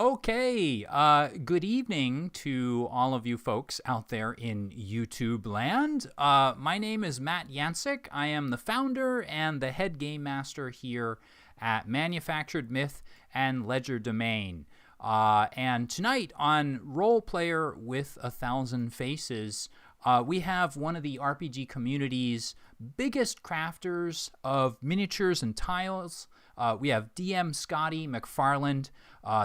Okay, good evening to all of you folks out there in YouTube land. My name is Matt Yancic. I am the founder and the head game master here at Manufactured Myth and Ledger Domain. And tonight on Roleplayer with 1,000 Faces, we have one of the RPG community's biggest crafters of miniatures and tiles. We have DM Scotty McFarland.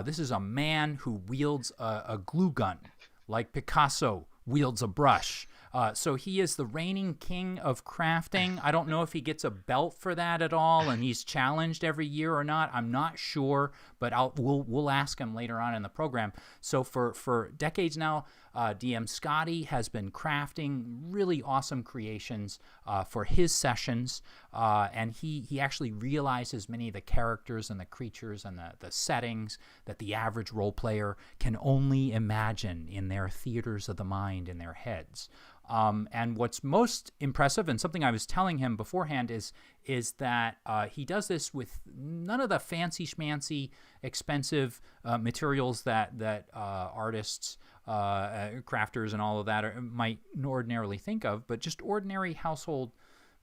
This is a man who wields a glue gun like Picasso wields a brush. So he is the reigning king of crafting. I don't know if he gets a belt for that at all, and he's challenged every year or not. I'm not sure, but we'll ask him later on in the program. So for decades now, DM Scotty has been crafting really awesome creations for his sessions, and he actually realizes many of the characters and the creatures and the settings that the average role player can only imagine in their theaters of the mind, in their heads. And what's most impressive, and something I was telling him beforehand, is that he does this with none of the fancy schmancy, expensive materials that artists, crafters, and all of that might ordinarily think of, but just ordinary household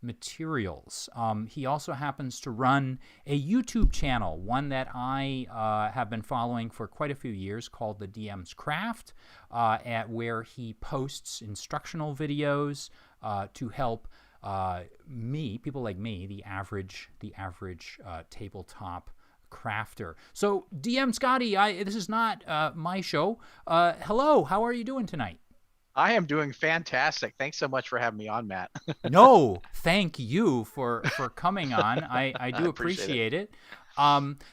materials. He also happens to run a YouTube channel, one that I have been following for quite a few years, called The DM's Craft, where he posts instructional videos to help people like me, the average tabletop crafter. So DM Scotty, this is not my show. Hello, how are you doing tonight? I am doing fantastic. Thanks so much for having me on, Matt. No, thank you for coming on. I do appreciate it.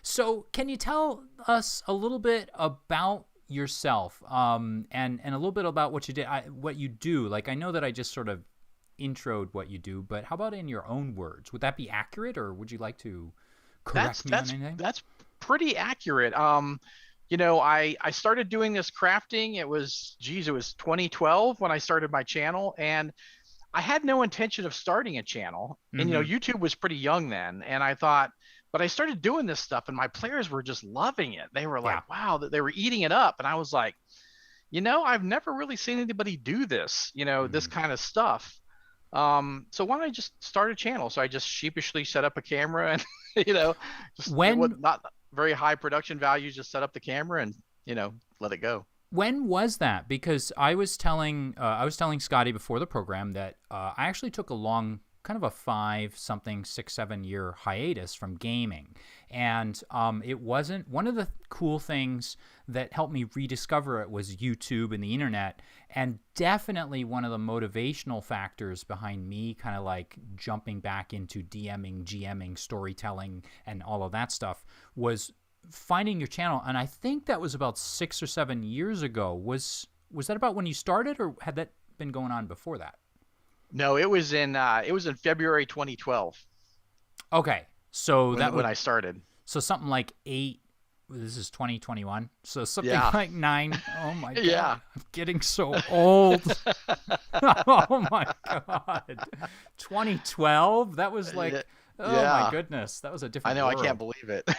So can you tell us a little bit about yourself, and a little bit about what you did, what you do? Like, I know that I just sort of introed what you do, but how about in your own words? Would that be accurate, or would you like to correct me on anything? That's pretty accurate. I started doing this crafting. It was 2012 when I started my channel, and I had no intention of starting a channel. And, YouTube was pretty young then. And I thought, but I started doing this stuff and my players were just loving it. They were like, wow, they were eating it up. And I was like, I've never really seen anybody do this, this kind of stuff. So why don't I just start a channel? So I just sheepishly set up a camera and, just not very high production value, just set up the camera and, let it go. When was that? Because I was telling Scotty before the program that I actually took a long, kind of a 6, 7 year hiatus from gaming. And it wasn't, one of the cool things that helped me rediscover it was YouTube and the internet. And definitely one of the motivational factors behind me kind of like jumping back into DMing, GMing, storytelling, and all of that stuff was finding your channel. And I think that was about 6 or 7 years ago. Was that about when you started, or had that been going on before that? No, it was in February 2012. Okay, so when I started. So something like 8. This is 2021. So something like 9. Oh my god! Yeah, I'm getting so old. Oh my god! 2012. That was like. Oh my goodness, that was a different. I know, world. I can't believe it.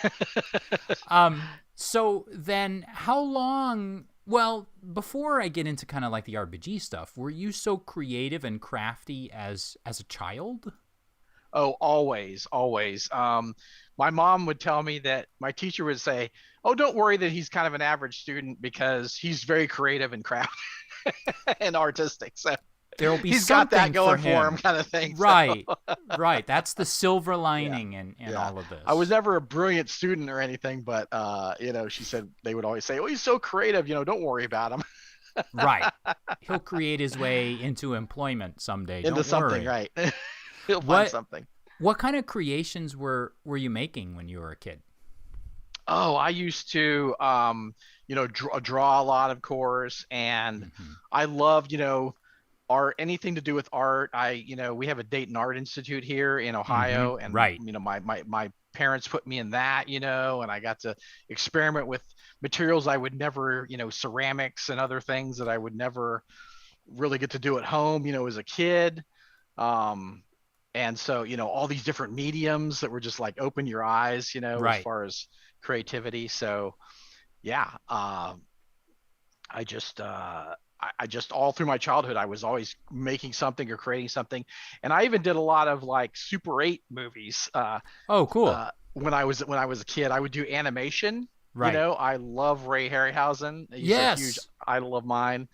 So then, how long? Well, before I get into kind of like the RPG stuff, were you so creative and crafty as a child? Oh, always. My mom would tell me that my teacher would say, "Oh, don't worry that he's kind of an average student because he's very creative and craft and artistic." So there'll be he's something got that going for him, kind of thing. Right, so. Right. That's the silver lining in all of this. I was never a brilliant student or anything, but she said they would always say, "Oh, he's so creative. Don't worry about him." Right. He'll create his way into employment someday. Into don't something, worry. Right? He'll find something. What kind of creations were you making when you were a kid? Oh, I used to, draw a lot, of course, and I loved, art, anything to do with art. We have a Dayton Art Institute here in Ohio, and right. My parents put me in that, and I got to experiment with materials I would never, ceramics and other things that I would never really get to do at home, as a kid. And so, all these different mediums that were just like open your eyes, right. as far as creativity. So yeah. I just all through my childhood, I was always making something or creating something, and I even did a lot of like Super 8 movies. Oh, cool. When I was a kid, I would do animation. You Right. know, I love Ray Harryhausen. He's a huge Yes. idol of mine.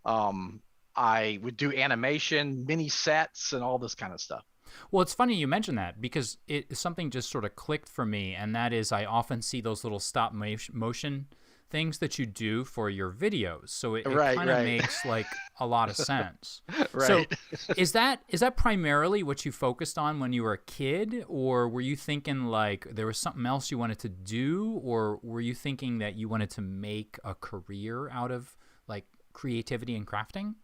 Um, I would do animation, mini sets, and all this kind of stuff. Well, it's funny you mention that because something just sort of clicked for me, and that is I often see those little stop motion things that you do for your videos. So it Right, kind of right, makes like a lot of sense. So right. is that primarily what you focused on when you were a kid, or were you thinking like there was something else you wanted to do, or were you thinking that you wanted to make a career out of like creativity and crafting?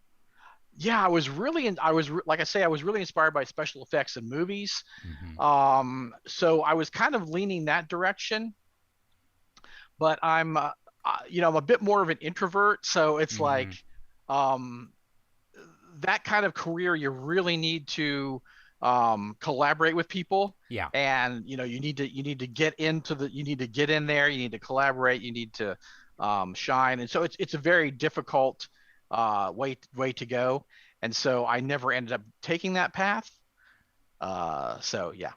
Yeah, like I say, I was really inspired by special effects in movies. Hmm. So I was kind of leaning that direction, but I'm a bit more of an introvert, so it's like, Hmm. um, that kind of career, you really need to collaborate with people, Yeah. and you need to get into the you need to get in there, you need to collaborate, you need to shine, and so it's a very difficult way to go, and so I never ended up taking that path. So yeah.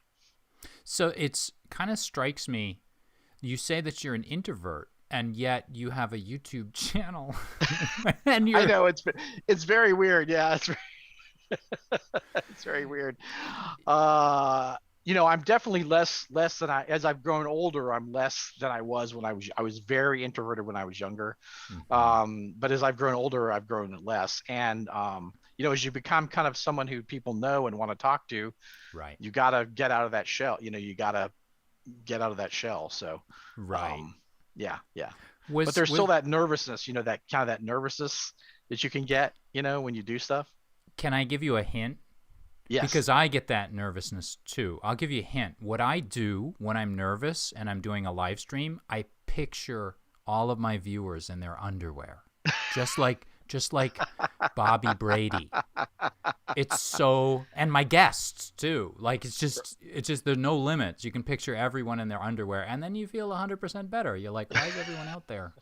So it's kind of strikes me. You say that you're an introvert, and yet you have a YouTube channel, and I you're know it's very weird. Yeah, it's very weird. I'm definitely less than as I've grown older, I'm less than I was when I was very introverted when I was younger. Mhm. But as I've grown older, I've grown less. And as you become kind of someone who people know and want to talk to, Right, you gotta get out of that shell. You gotta get out of that shell. So right. um, yeah, yeah. But Was there's still was that nervousness, that kind of that nervousness that you can get, when you do stuff. Can I give you a hint? Yes. Because I get that nervousness too. I'll give you a hint. What I do when I'm nervous and I'm doing a live stream, I picture all of my viewers in their underwear, just like Bobby Brady. It's so, and my guests too. Like it's just there's no limits. You can picture everyone in their underwear, and then you feel 100% better. You're like, why is everyone out there?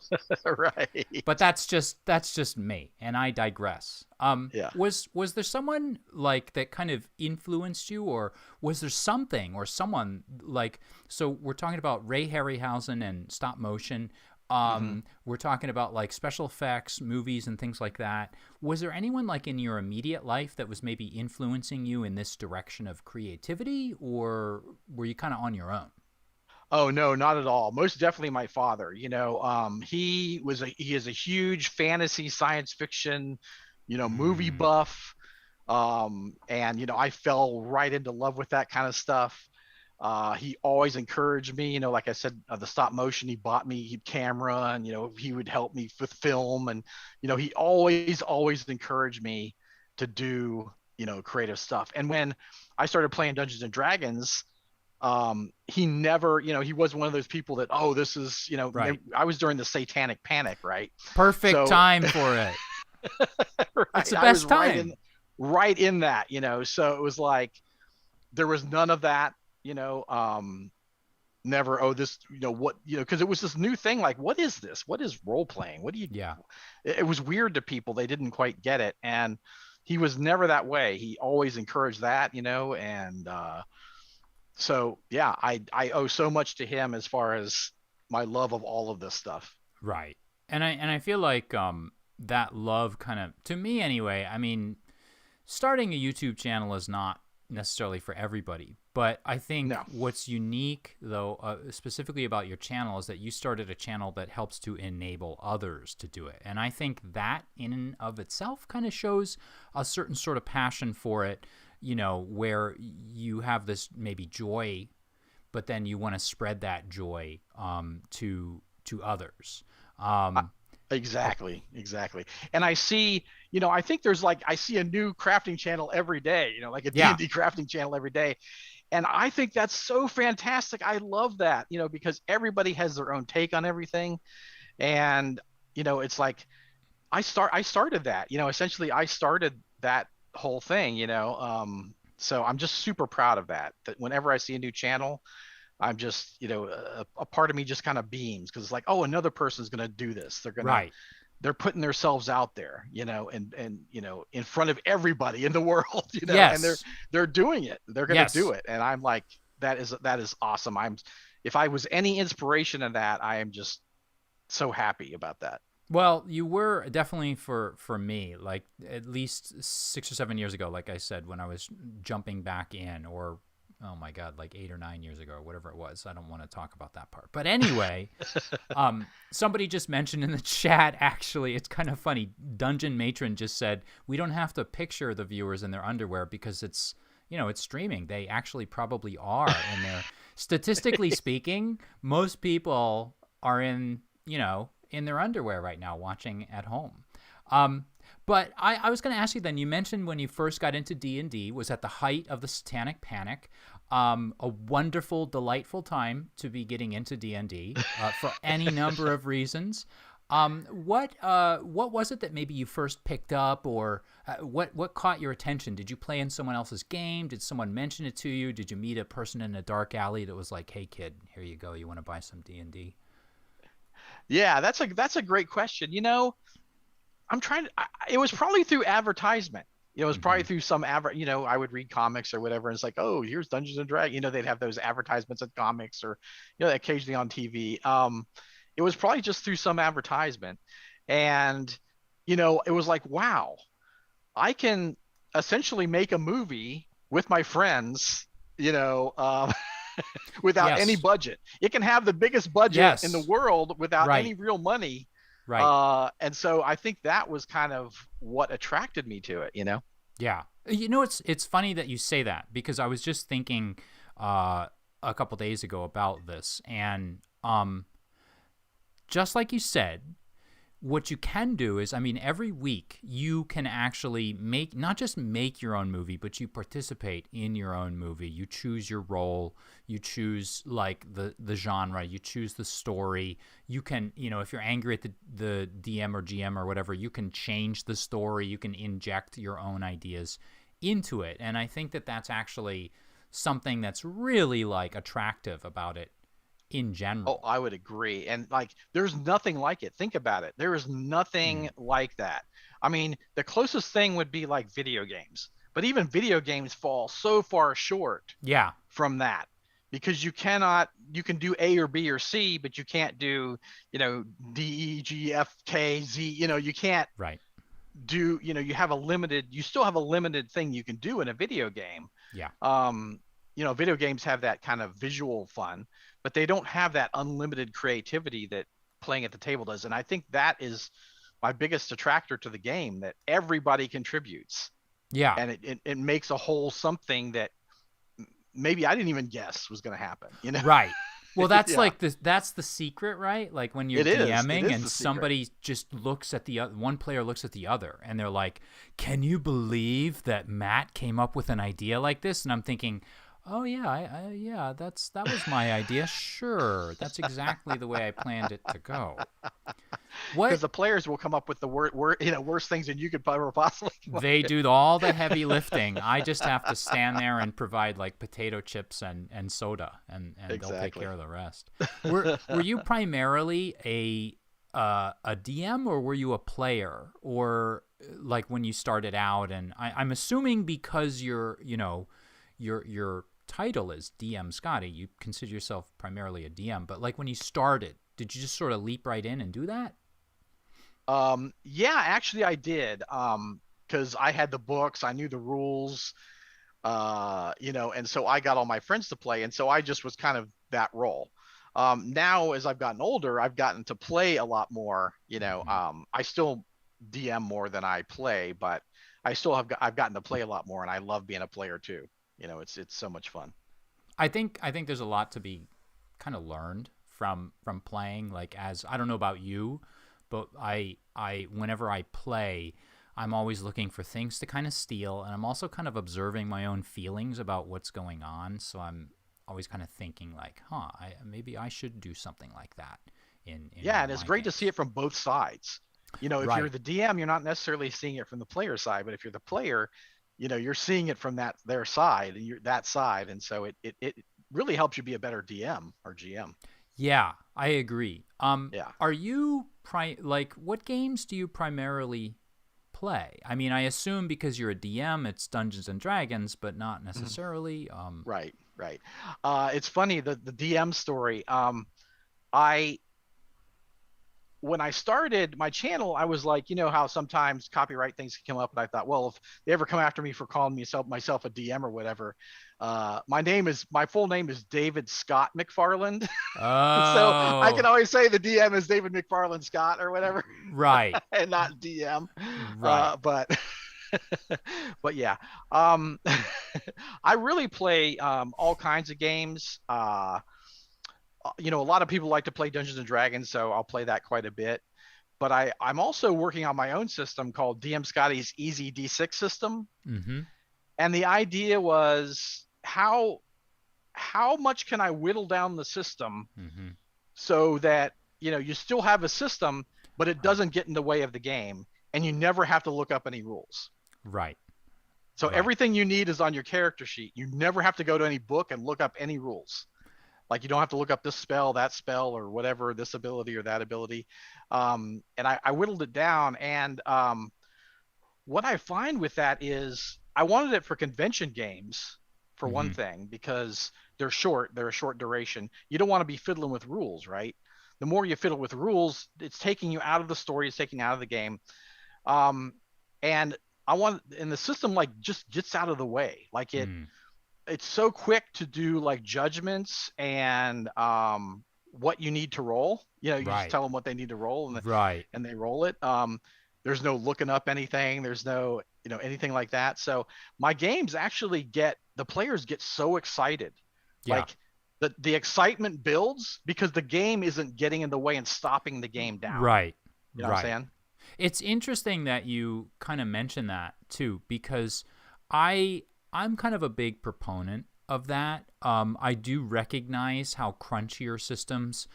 Right. But that's just me, and I digress. Yeah. Was there someone like that kind of influenced you, or was there something or someone like? So we're talking about Ray Harryhausen and stop motion. Hmm. We're talking about like special effects, movies, and things like that. Was there anyone like in your immediate life that was maybe influencing you in this direction of creativity, or were you kind of on your own? Oh no, not at all. Most definitely my father. He is a huge fantasy science fiction, movie Mm, buff. And I fell right into love with that kind of stuff. He always encouraged me, like I said, the stop motion. He bought me a camera, and he would help me with film, and he always encouraged me to do creative stuff. And when I started playing Dungeons and Dragons, he never, he was one of those people that, oh, this is, right. I was during the satanic panic, right? Perfect So time for it. It's right, the I was best time. right in that, so it was like there was none of that, never, oh, this, what, because it was this new thing, like, what is this, what is role playing, what do you, Yeah. it was weird to people, they didn't quite get it, and he was never that way, he always encouraged that, and so yeah, I owe so much to him as far as my love of all of this stuff. Right. And I feel like that love kind of, to me anyway, I mean, starting a YouTube channel is not necessarily for everybody, but I think No. what's unique though, specifically about your channel, is that you started a channel that helps to enable others to do it. And I think that in and of itself kind of shows a certain sort of passion for it, where you have this maybe joy, but then you want to spread that joy to others. Uh, Um, exactly, exactly. And I see, I think there's like, I see a new crafting channel every day, like a yeah, D&D crafting channel every day. And I think that's so fantastic. I love that, because everybody has their own take on everything. And, it's like I started that, essentially I started that whole thing, so I'm just super proud of that, that whenever I see a new channel, I'm just, a part of me just kind of beams because it's like, oh, another person's going to do this. Right. They're putting themselves out there, and in front of everybody in the world, and Yes. they're doing it. They're going to do Yes. it. And I'm like, that is awesome. If I was any inspiration in that, I am just so happy about that. Well, you were definitely for me, like at least 6 or 7 years ago, like I said, when I was jumping back in, or oh my God, like 8 or 9 years ago, or whatever it was. I don't want to talk about that part. But anyway, somebody just mentioned in the chat, actually, it's kind of funny. Dungeon Matron just said, we don't have to picture the viewers in their underwear because it's streaming. They actually probably are in there. Statistically speaking, most people are in their underwear right now watching at home. But I was going to ask you then, you mentioned when you first got into D&D was at the height of the Satanic Panic. A wonderful, delightful time to be getting into D&D for any number of reasons. What was it that maybe you first picked up, or what caught your attention? Did you play in someone else's game? Did someone mention it to you? Did you meet a person in a dark alley that was like, hey, kid, here you go. You want to buy some D&D? Yeah, that's a great question. It was probably through advertisement. It was probably through some I would read comics or whatever, and it's like, oh, here's Dungeons and Dragons. They'd have those advertisements in comics, or occasionally on TV. It was probably just through some advertisement, and it was like, wow, I can essentially make a movie with my friends, without any Yes. budget. It can have the biggest budget in the Yes. world without Right. any real money. Right. And so I think that was kind of what attracted me to it. Yeah. It's funny that you say that, because I was just thinking a couple days ago about this, and just like you said, what you can do is, I mean, every week you can actually not just make your own movie, but you participate in your own movie. You choose your role, you choose like the genre, you choose the story. You can, if you're angry at the DM or GM or whatever, you can change the story, you can inject your own ideas into it. And I think that that's actually something that's really like attractive about it in Oh, general. I would agree. And like, there's nothing like it. Think about it. There is nothing Mm. like that. I mean, the closest thing would be like video games, but even video games fall so far short Yeah. from that, because you can do A or B or C, but you can't do, D, E, G, F, K, Z, you can't Right. do, you still have a limited thing you can do in a video game. Yeah. Video games have that kind of visual fun, but they don't have that unlimited creativity that playing at the table does. And I think that is my biggest attractor to the game, that everybody contributes, Yeah. and it makes a whole something that maybe I didn't even guess was going to happen. Right. Well, that's Yeah, like that's the secret, right? Like when you're it DMing is and the secret. somebody just looks at one player looks at the other, and they're like, "Can you believe that Matt came up with an idea like this?" And I'm thinking, "Oh yeah, yeah, that was my idea. Sure, that's exactly the way I planned it to go." Because What the players will come up with the worst things than you could ever possibly come up They with. do all the heavy lifting. I just have to stand there and provide like potato chips and soda, and they'll take Exactly. care of the rest. Were you primarily a DM, or were you a player, or like when you started out? And I'm assuming because your title is DM Scotty, you consider yourself primarily a DM. But like when you started, did you just sort of leap right in and do that? Yeah, actually I did. Because I had the books, I knew the rules, and so I got all my friends to play, and so I just was kind of that role. Now as I've gotten older, I've gotten to play a lot more. Mhm. I still DM more than I play, but I've gotten to play a lot more, and I love being a player too. It's so much fun. I think there's a lot to be kind of learned from playing. Like, as I don't know about you, but I whenever I play, I'm always looking for things to kind of steal, and I'm also kind of observing my own feelings about what's going on. So I'm always kind of thinking like, maybe I should do something like that in Yeah, one and of it's my great to see games. it from both sides. If you're Right. the DM, you're not necessarily seeing it from the player side, but if you're the player, you're seeing it from their side, and you're that side, and so really helps you be a better DM or GM. Yeah, I agree. Yeah. Are you like what games do you primarily play? I mean, I assume because you're a DM, it's Dungeons and Dragons, but not Mhm. necessarily. Right, right. It's funny, the DM story. I When I started my channel, I was like, you know how sometimes copyright things can come up, and I thought, well, if they ever come after me for calling myself a DM or whatever, my full name is David Scott McFarland. So I can Oh, always say the DM is David McFarland Scott or whatever, right, and not DM. right. But but yeah, um, I really play all kinds of games. A lot of people like to play Dungeons and Dragons, so I'll play that quite a bit. But I'm also working on my own system called DM Scotty's Easy D6 system, Mm-hmm. and the idea was how much can I whittle down the system Mm-hmm. so that you still have a system, but it Right, doesn't get in the way of the game, and you never have to look up any rules. right, So right. everything you need is on your character sheet. You never have to go to any book and look up any rules. Like you don't have to look up this spell, that spell, or whatever, this ability or that ability. And I whittled it down. And what I find with that is I wanted it for convention games, for one Mm-hmm. thing, because they're a short duration. You don't want to be fiddling with rules, right? The more you fiddle with rules, it's taking you out of the story, it's taking you out of the game. Um, and and the system like just gets out of the way. Like Mm. it's so quick to do like judgments and what you need to roll. You just Right, tell them what they need to roll, right. and they roll it. There's no looking up anything. There's no anything like that. So my games actually get the players get so excited, Yeah, like the excitement builds because the game isn't getting in the way and stopping the game down. right, You know what I'm right. saying? It's interesting that you kind of mention that too, because I I'm kind of a big proponent of that. I do recognize how crunchier systems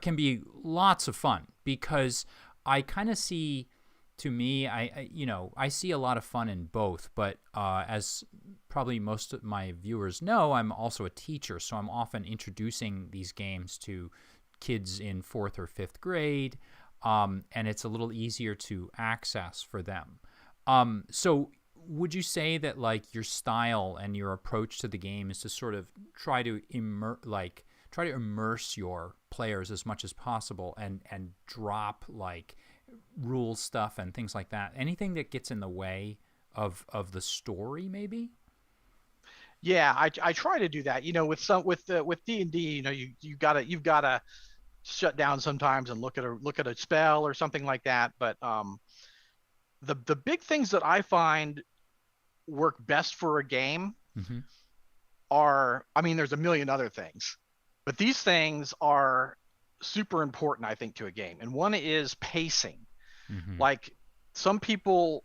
can be lots of fun because I kind of see, to me, I see a lot of fun in both. But as probably most of my viewers know, I'm also a teacher, so I'm often introducing these games to kids in fourth or fifth grade, and it's a little easier to access for them. So would you say that like your style and your approach to the game is to sort of try to immerse your players as much as possible and drop like rule stuff and things like that? Anything that gets in the way of the story, maybe? Yeah, I try to do that. With D&D, you've gotta shut down sometimes and look at a spell or something like that. But the big things that I find work best for a game Mm-hmm. are, I mean, there's a million other things, but these things are super important, I think, to a game. And one is pacing. Mm-hmm. Like some people,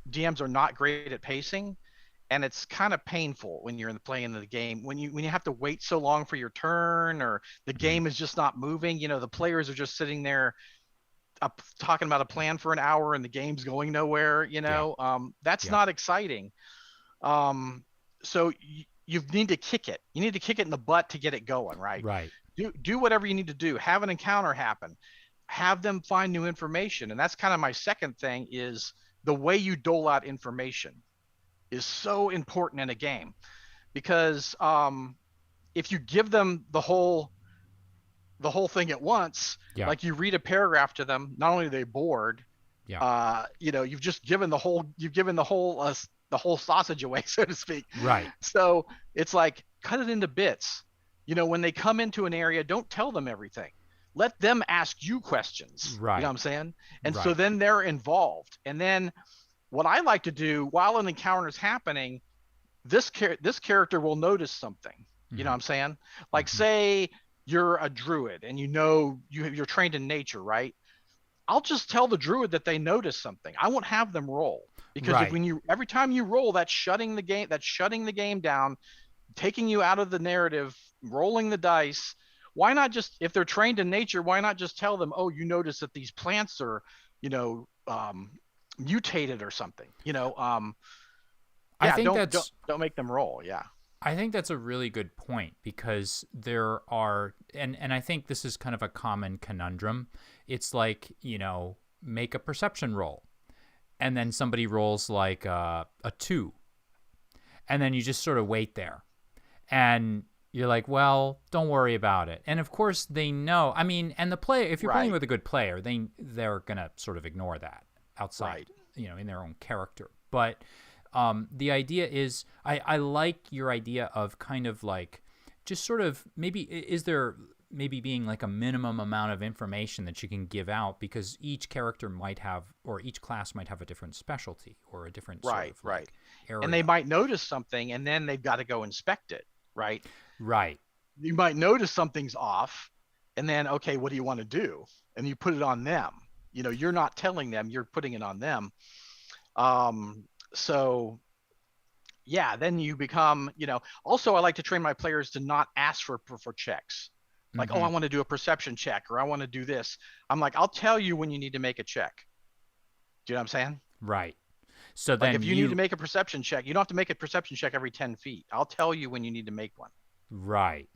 DMs are not great at pacing, and it's kind of painful when you're playing the game when you have to wait so long for your turn, or the Mm-hmm. game is just not moving. The players are just sitting there talking about a plan for an hour and the game's going nowhere. Yeah. That's Yeah. not exciting. Um, so you need to kick it. You need to kick it in the butt to get it going, right? Right. Do whatever you need to do. Have an encounter happen. Have them find new information. And that's kind of my second thing is the way you dole out information is so important in a game because if you give them the whole thing at once, Yeah. like you read a paragraph to them, not only are they bored, Yeah. you've just given the whole sausage away, so to speak. Right. So it's like cut it into bits. When they come into an area, don't tell them everything. Let them ask you questions. You know what Right. I'm saying? And so Right. then they're involved. And then what I like to do while an encounter is happening, this character will notice something. You know Mm-hmm. what I'm saying? Like Mm-hmm. say you're a druid and you're trained in nature, right? I'll just tell the druid that they notice something. I won't have them roll because if Right. when you every time you roll, that's shutting the game down, taking you out of the narrative, rolling the dice. Why not just, if they're trained in nature, why not just tell them, oh, you notice that these plants are, you know, mutated or something. I Yeah, think don't don't that's don't make them roll. Yeah. I think that's a really good point, because there are, and I think this is kind of a common conundrum. It's like, make a perception roll, and then somebody rolls like a 2, and then you just sort of wait there, and you're like, well, don't worry about it. And of course they know. I mean, and the player, if you're playing with a good player, they're gonna sort of ignore that outside, in their own character. But the idea is, I like your idea of kind of like, just sort of, is there maybe being like a minimum amount of information that you can give out, because each character might have, or each class might have a different specialty or a different sort of like area. And they might notice something, and then they've got to go inspect it, right? Right. You might notice something's off, and then, okay, what do you want to do? And you put it on them. You're not telling them, you're putting it on them. So yeah, then you become, also I like to train my players to not ask for checks. Like, oh, I want to do a perception check, or I want to do this. I'm like, I'll tell you when you need to make a check. Do you know what I'm saying? Right. So then if you need to make a perception check, you don't have to make a perception check every 10 feet. I'll tell you when you need to make one. Right.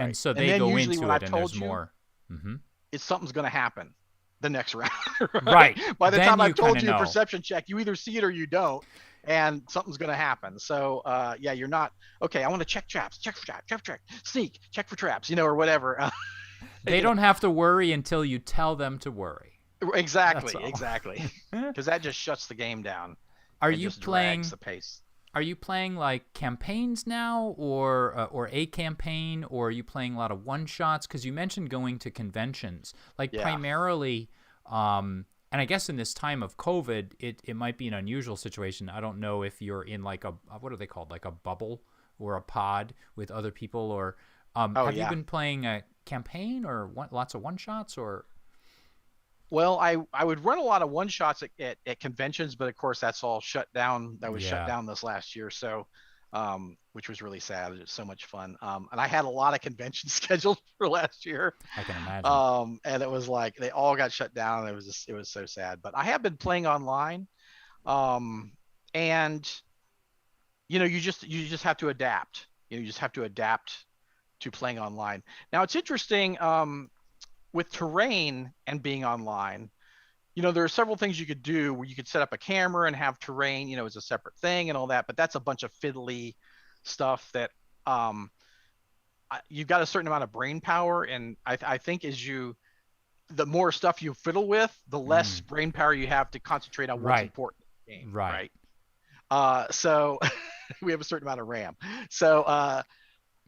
And so they go into it, and there's more. It's something's going to happen the next round. Right. By the time I've told you a perception check, you either see it or you don't, and something's going to happen. So yeah, you're not, okay, I want to check traps, check for traps, check for traps, sneak, check for traps, or whatever. They don't have to worry until you tell them to worry. Exactly. Because that just shuts the game down. Are you playing the pace? Are you playing like campaigns now, or a campaign, or are you playing a lot of one shots? Because you mentioned going to conventions, primarily. And I guess in this time of COVID, it might be an unusual situation. I don't know if you're in like what are they called, like a bubble or a pod with other people, or have you been playing a campaign, or lots of one shots, or? Well, I would run a lot of one shots at conventions, but of course that's all shut down. That was shut down this last year, so which was really sad. It was so much fun, and I had a lot of conventions scheduled for last year. I can imagine. And it was like they all got shut down. It was so sad. But I have been playing online, and you just have to adapt. You just have to adapt to playing online. Now it's interesting. With terrain and being online, there are several things you could do where you could set up a camera and have terrain, as a separate thing and all that, but that's a bunch of fiddly stuff that you've got a certain amount of brain power. And I think the more stuff you fiddle with, the less brain power you have to concentrate on what's important in the game. Right. So we have a certain amount of RAM. So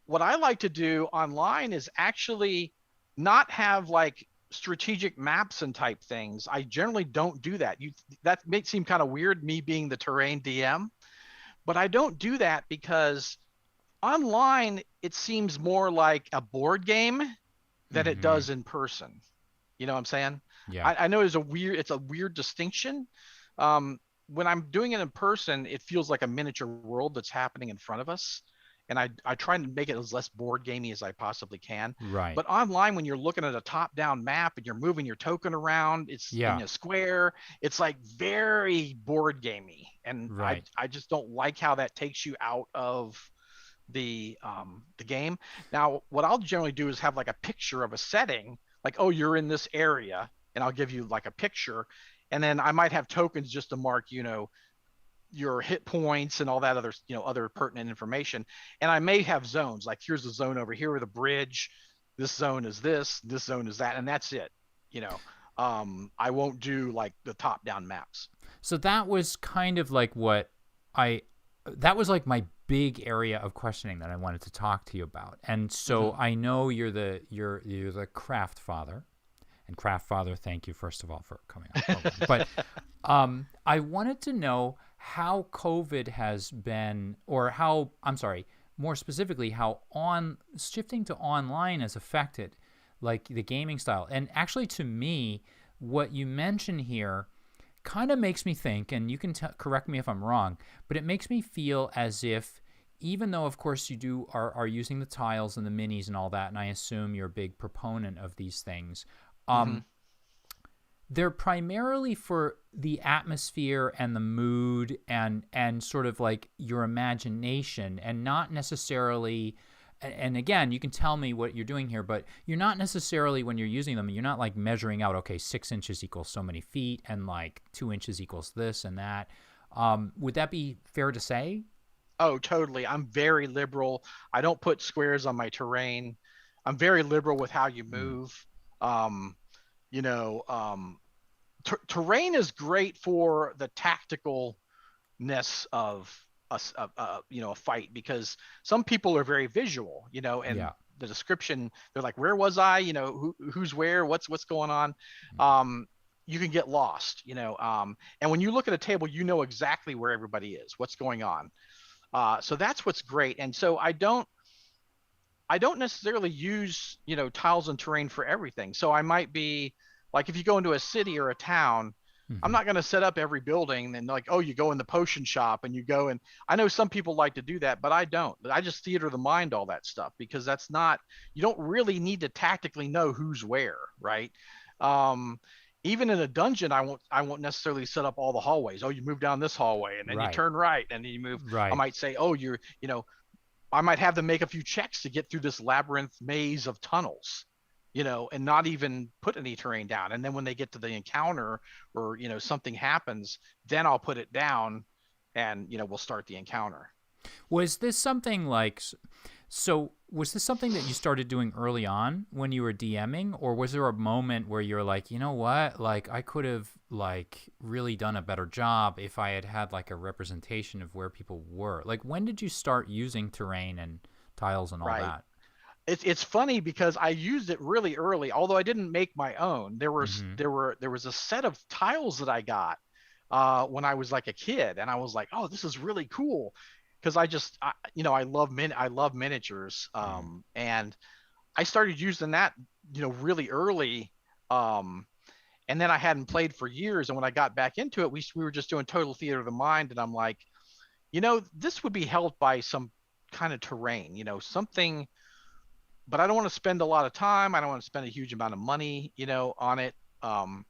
what I like to do online is actually not have like strategic maps and type things. I generally don't do that. That may seem kind of weird, me being the terrain DM, but I don't do that because online it seems more like a board game than it does in person. You know what I'm saying? Yeah. I know it's a weird distinction. When I'm doing it in person, it feels like a miniature world that's happening in front of us. And I try to make it as less board gamey as I possibly can. Right. But online, when you're looking at a top-down map and you're moving your token around, it's in a square. It's like very board gamey, and I just don't like how that takes you out of the game. Now, what I'll generally do is have like a picture of a setting, like, oh, you're in this area, and I'll give you like a picture, and then I might have tokens just to mark, your hit points and all that other, other pertinent information. And I may have zones, like here's a zone over here with a bridge. This zone is this zone is that, and that's it. I won't do like the top down maps. So that was kind of like that was like my big area of questioning that I wanted to talk to you about. And so I know you're the Craftfather. And Craftfather, thank you first of all for coming on the program. But I wanted to know how COVID has been, or more specifically, how shifting to online has affected like the gaming style. And actually, to me, what you mention here kind of makes me think, and you can correct me if I'm wrong, but it makes me feel as if, even though of course you are using the tiles and the minis and all that, and I assume you're a big proponent of these things, they're primarily for the atmosphere and the mood and sort of like your imagination, and not necessarily. And again, you can tell me what you're doing here, but you're not necessarily, when you're using them, you're not like measuring out, okay, 6 inches equals so many feet and like 2 inches equals this and that. Would that be fair to say? Oh, totally. I'm very liberal. I don't put squares on my terrain. I'm very liberal with how you move. Um, you know, terrain is great for the tacticalness of a fight, because some people are very visual, and Yeah. the description, they're like, where was I? Who's where, what's going on. You can get lost, and when you look at a table, you know exactly where everybody is, what's going on. So that's what's great. And so I don't necessarily use, tiles and terrain for everything. So I might be like, if you go into a city or a town, I'm not going to set up every building and like, oh, you go in the potion shop and you go, and I know some people like to do that, but I don't. I just theater the mind all that stuff, because that's not, you don't really need to tactically know who's where, right? Even in a dungeon, I won't necessarily set up all the hallways. Oh, you move down this hallway and then you Right. turn right and then you move. I Right. might say, oh, I might have them make a few checks to get through this labyrinth maze of tunnels, and not even put any terrain down. And then when they get to the encounter, or, something happens, then I'll put it down and, we'll start the encounter. Was this something like, so was this something that you started doing early on when you were DMing, or was there a moment where you're like, you know what, like I could have like really done a better job if I had like a representation of where people were? Like, when did you start using terrain and tiles and all Right. that? It's funny because I used it really early, although I didn't make my own. There Mm-hmm. was a set of tiles that I got when I was like a kid, and I was like, oh, this is really cool, because I love miniatures, and I started using that, really early. And then I hadn't played for years, and when I got back into it, we were just doing total theater of the mind, and I'm like, this would be helped by some kind of terrain, something, but I don't want to spend a lot of time. I don't want to spend a huge amount of money, on it.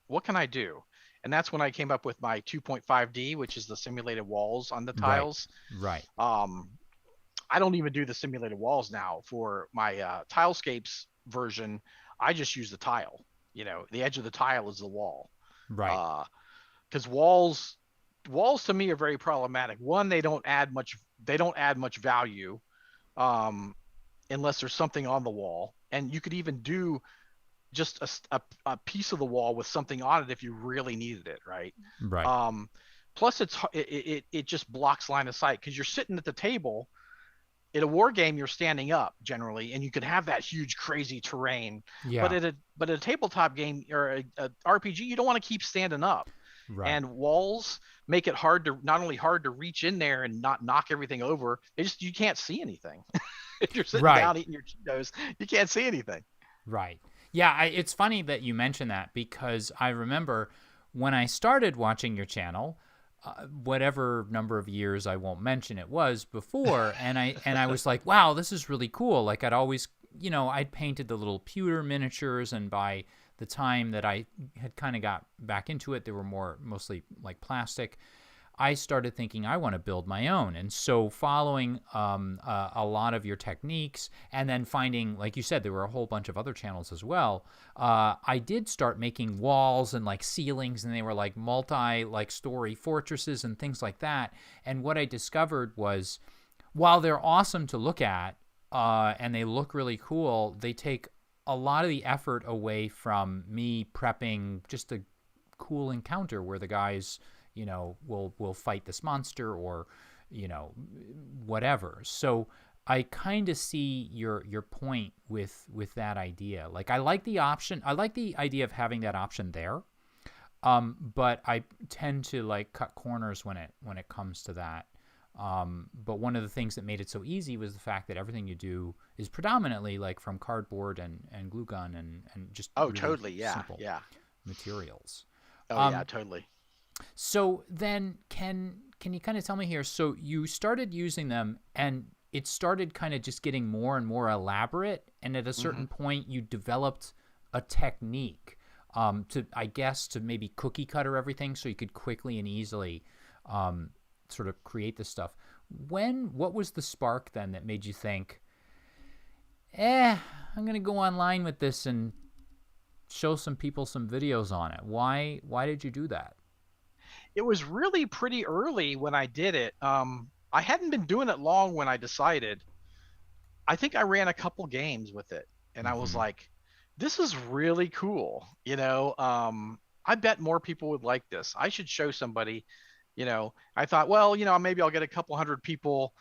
What can I do? And that's when I came up with my 2.5D, which is the simulated walls on the Right. tiles. Right. I don't even do the simulated walls now for my Tilescapes version. I just use the tile. The edge of the tile is the wall. Right. Because walls to me are very problematic. One, they don't add much. They don't add much value. Unless there's something on the wall, and you could even do just a piece of the wall with something on it if you really needed it, right? Right. Plus it just blocks line of sight, because you're sitting at the table. In a war game, you're standing up generally, and you can have that huge crazy terrain. Yeah. But at a tabletop game or a RPG, you don't want to keep standing up. Right. And walls make it not only hard to reach in there and not knock everything over, you can't see anything. If you're sitting Right. down eating your Cheetos, you can't see anything. Right. Yeah, it's funny that you mention that, because I remember when I started watching your channel, whatever number of years, I won't mention it was before, and I was like, wow, this is really cool. Like, I'd always, I'd painted the little pewter miniatures, and by the time that I had kind of got back into it, they were mostly like plastic. I started thinking I want to build my own. And so following a lot of your techniques, and then finding, like you said, there were a whole bunch of other channels as well, I did start making walls and like ceilings, and they were like story fortresses and things like that. And what I discovered was, while they're awesome to look at and they look really cool, they take a lot of the effort away from me prepping just a cool encounter where the guys will fight this monster, or whatever. So I kind of see your point with that idea. Like, I like the option. I like the idea of having that option there. But I tend to like cut corners when it comes to that. But one of the things that made it so easy was the fact that everything you do is predominantly like from cardboard and glue gun and just really Totally. Yeah. simple Yeah. materials. Yeah, totally. So then can you kind of tell me here, so you started using them and it started kind of just getting more and more elaborate, and at a certain point you developed a technique. to, I guess, to maybe cookie cutter everything so you could quickly and easily sort of create this stuff. What was the spark then that made you think, I'm going to go online with this and show some people some videos on it? Why did you do that? It was really pretty early when I did it. I hadn't been doing it long when I decided. I think I ran a couple games with it, and I was Mm-hmm. like, this is really cool. I bet more people would like this. I should show somebody. I thought, well, maybe I'll get a couple hundred people,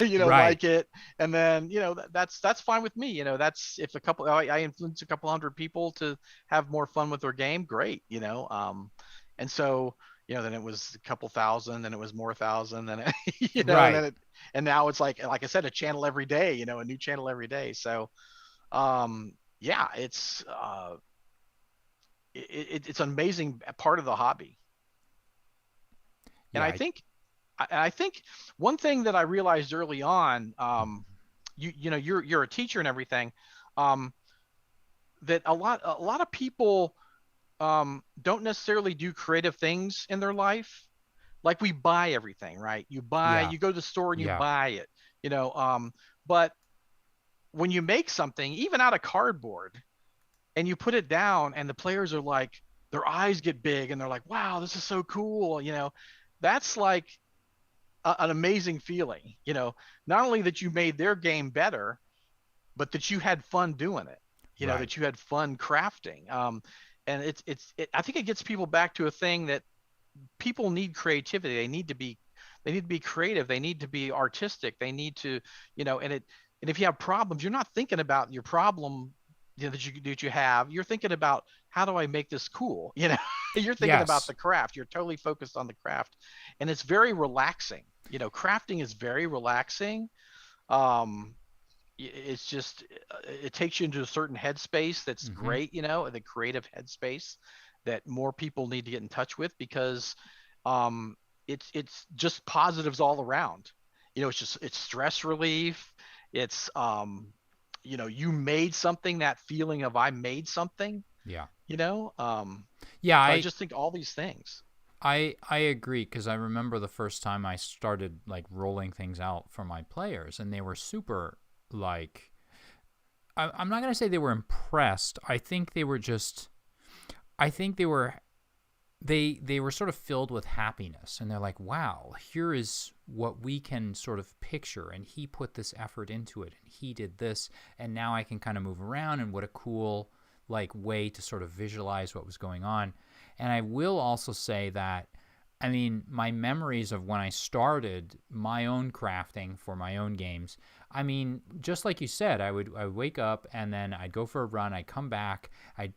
Right. like it, and then, that's fine with me. That's if I influence a couple hundred people to have more fun with their game, great. And so, then it was a couple thousand, then it was more thousand, then and Right. then and now it's like I said, a channel every day, a new channel every day. So, yeah, it's an amazing part of the hobby. And Yeah. I think one thing that I realized early on, you're a teacher and everything, um, that a lot of people don't necessarily do creative things in their life. Like we buy everything, right? Yeah. You go to the store and you Yeah. buy it, but when you make something, even out of cardboard, and you put it down and the players are like, their eyes get big and they're like, wow, this is so cool. That's like an amazing feeling, not only that you made their game better, but that you had fun doing it, Right. that you had fun crafting. And I think it gets people back to a thing that people need creativity. They need to be creative. They need to be artistic. They need to, and if you have problems, you're not thinking about your problem, that you have. You're thinking about, how do I make this cool? You're thinking about Yes. the craft. You're totally focused on the craft, and it's very relaxing. Crafting is very relaxing. Um, it's just, it takes you into a certain headspace that's Mm-hmm. great, the creative headspace that more people need to get in touch with, because it's just positives all around. It's stress relief. It's you made something, that feeling of, I made something, Yeah. you know um Yeah. so I I just think all these things. I agree, because I remember the first time I started like rolling things out for my players, and they were super like. I'm not gonna say they were impressed. I think they were just. I think they were sort of filled with happiness, and they're like, wow, here is what we can sort of picture, and he put this effort into it, and he did this, and now I can kind of move around, and what a cool like way to sort of visualize what was going on. And I will also say that, I mean, my memories of when I started my own crafting for my own games, I mean, just like you said, I would wake up, and then I'd go for a run, I'd come back, I'd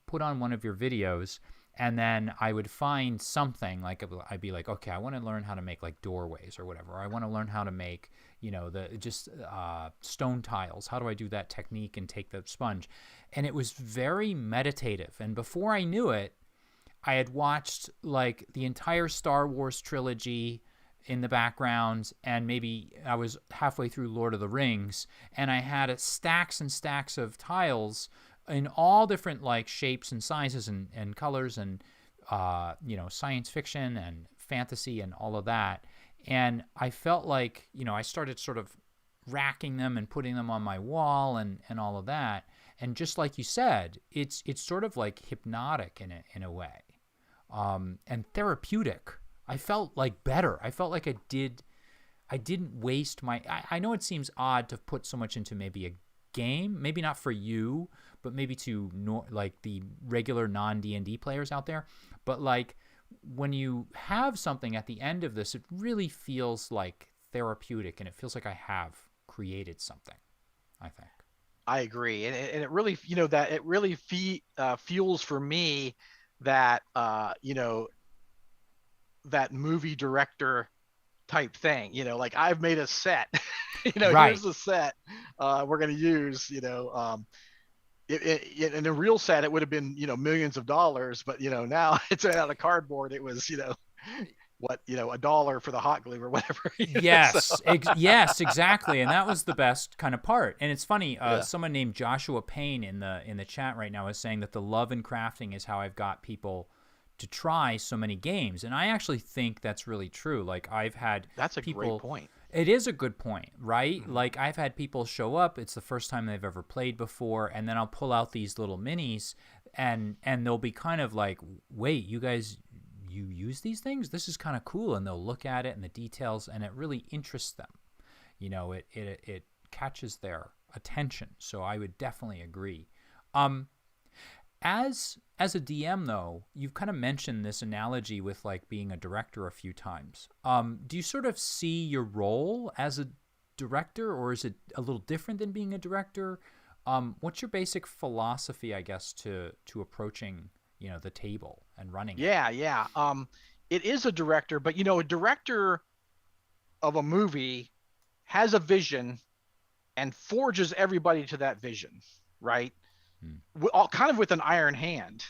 put on one of your videos, and then I would find something like, I'd be like, okay, I want to learn how to make like doorways or whatever. Or I want to learn how to make, the just stone tiles. How do I do that technique and take the sponge? And it was very meditative. And before I knew it, I had watched like the entire Star Wars trilogy in the background, and maybe I was halfway through Lord of the Rings, and I had stacks and stacks of tiles in all different like shapes and sizes and colors, and science fiction and fantasy and all of that. And I felt like, I started sort of racking them and putting them on my wall, and all of that. And just like you said, it's sort of like hypnotic in a way, and therapeutic. I felt like better. I felt like I didn't waste my. I know it seems odd to put so much into maybe a game, maybe not for you, but maybe to like the regular non D&D players out there. But like when you have something at the end of this, it really feels like therapeutic, and it feels like I have created something, I think. I agree, and it really, that it really fuels for me that, that movie director type thing. Like, I've made a set. Here's Right. the set we're going to use. In a real set, it would have been, millions of dollars, but now it's out of cardboard. It was, what, $1 for the hot glue or whatever. Yes, yes, exactly, and that was the best kind of part. And it's funny, Yeah. someone named Joshua Payne in the chat right now is saying that the love in crafting is how I've got people to try so many games, and I actually think that's really true. Like I've had That's a great people. point. It is a good point, right? Like I've had people show up. It's the first time they've ever played before, and then I'll pull out these little minis, and they'll be kind of like, "Wait, you guys, you use these things? This is kind of cool." And they'll look at it and the details, and it really interests them. It catches their attention. So I would definitely agree. As a DM though, you've kind of mentioned this analogy with like being a director a few times. Do you sort of see your role as a director, or is it a little different than being a director? What's your basic philosophy, I guess, to approaching the table and running it? Yeah. It is a director, but a director of a movie has a vision and forges everybody to that vision, right? All kind of with an iron hand.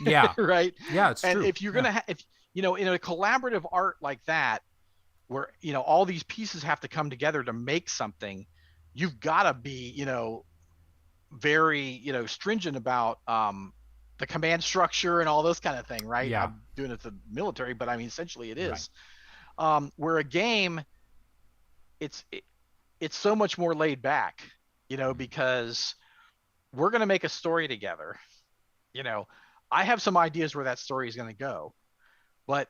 Yeah. Right. Yeah, it's and true. if you're gonna if in a collaborative art like that, where all these pieces have to come together to make something, you've got to be very stringent about the command structure and all this kind of thing, right? Yeah. I'm doing it to the military, but I mean essentially it is. Right. Where a game, it's so much more laid back, because we're going to make a story together. I have some ideas where that story is going to go, but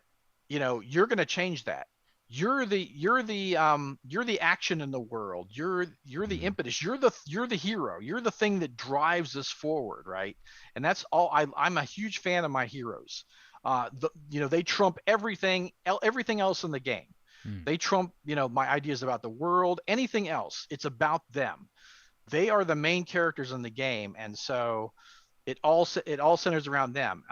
you're going to change that. You're the action in the world. You're the impetus. You're the hero. You're the thing that drives us forward, right? And that's all. I'm a huge fan of my heroes. They trump everything else in the game. They trump my ideas about the world, anything else. It's about them. They are the main characters in the game, and so it all centers around them.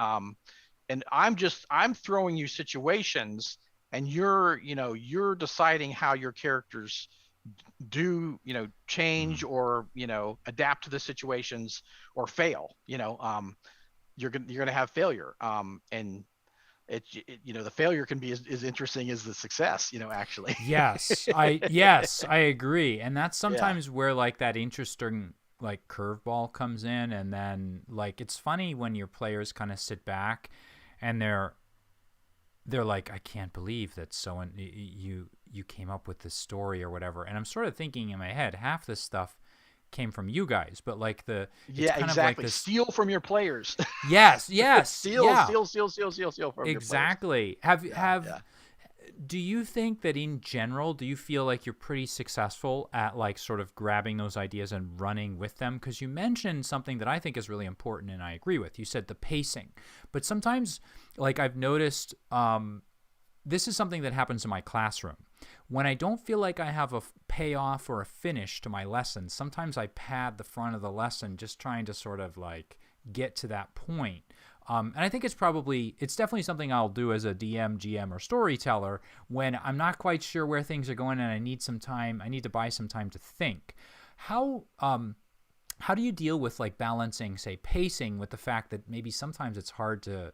And I'm throwing you situations, and you're deciding how your characters do change or adapt to the situations or fail. You're gonna have failure, and the failure can be as interesting as the success, actually. Yes, I agree, and that's sometimes Yeah. where like that interesting like curveball comes in, and then like it's funny when your players kind of sit back and they're like, I can't believe that you came up with this story or whatever, and I'm sort of thinking in my head, half this stuff came from you guys, but like it's kind Exactly. of like this. Steal from your players. Yes, steal yeah, from your players. exactly. Do you think that in general, do you feel like you're pretty successful at like sort of grabbing those ideas and running with them? Because you mentioned something that I think is really important, and I agree with. You said the pacing, but sometimes like I've noticed, this is something that happens in my classroom. When I don't feel like I have a payoff or a finish to my lesson, sometimes I pad the front of the lesson just trying to sort of like get to that point. And I think it's definitely something I'll do as a DM, GM, or storyteller when I'm not quite sure where things are going and I need to buy some time to think. How do you deal with like balancing, say, pacing with the fact that maybe sometimes it's hard to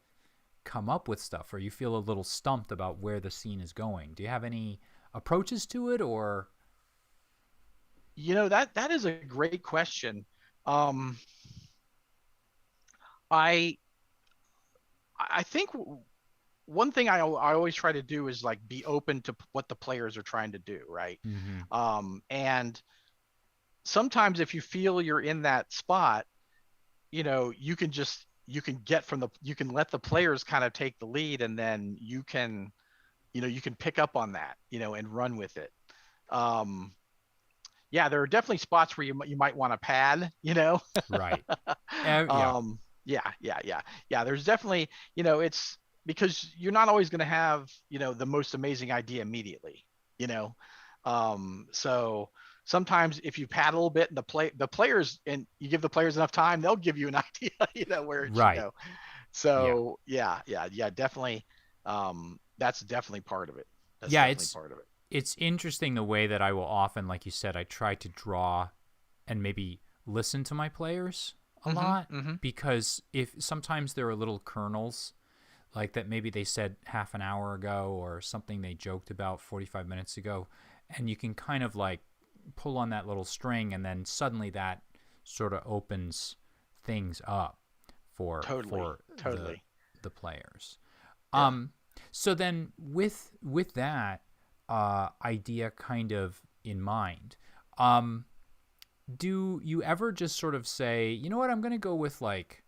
come up with stuff, or you feel a little stumped about where the scene is going? Do you have any approaches to it, or? That is a great question. I think one thing I always try to do is like be open to what the players are trying to do, right? And sometimes if you feel you're in that spot, you can let the players kind of take the lead, and then you can pick up on that, and run with it. Yeah, there are definitely spots where you might want to pad, Right. Yeah. Yeah. There's definitely, it's because you're not always going to have, the most amazing idea immediately, so sometimes if you pad a little bit and the players, and you give the players enough time, they'll give you an idea, where it should go. So yeah, definitely. That's definitely part of it. It's interesting the way that I will often, like you said, I try to draw and maybe listen to my players a lot, because if sometimes there are little kernels like that maybe they said half an hour ago or something they joked about 45 minutes ago, and you can kind of like pull on that little string, and then suddenly that sort of opens things up for Totally. the players. Yeah. So then with that idea kind of in mind, do you ever just sort of say, you know what, I'm going to go with like,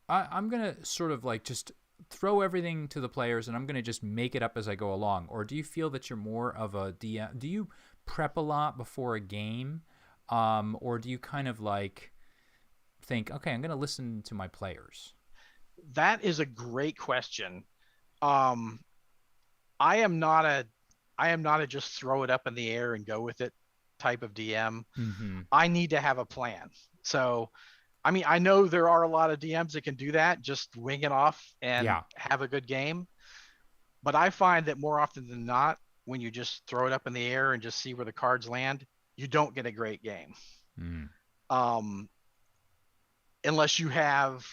I'm going to sort of like just throw everything to the players and I'm going to just make it up as I go along? Or do you feel that you're more of a DM? Do you prep a lot before a game? Or do you kind of like think, okay, I'm going to listen to my players? That is a great question. Um, I am not a just throw it up in the air and go with it type of DM. Mm-hmm. I need to have a plan. So, I mean, I know there are a lot of DMs that can do that, just wing it off and Yeah. have a good game. But I find that more often than not, when you just throw it up in the air and just see where the cards land, you don't get a great game. Mm. Um, unless you have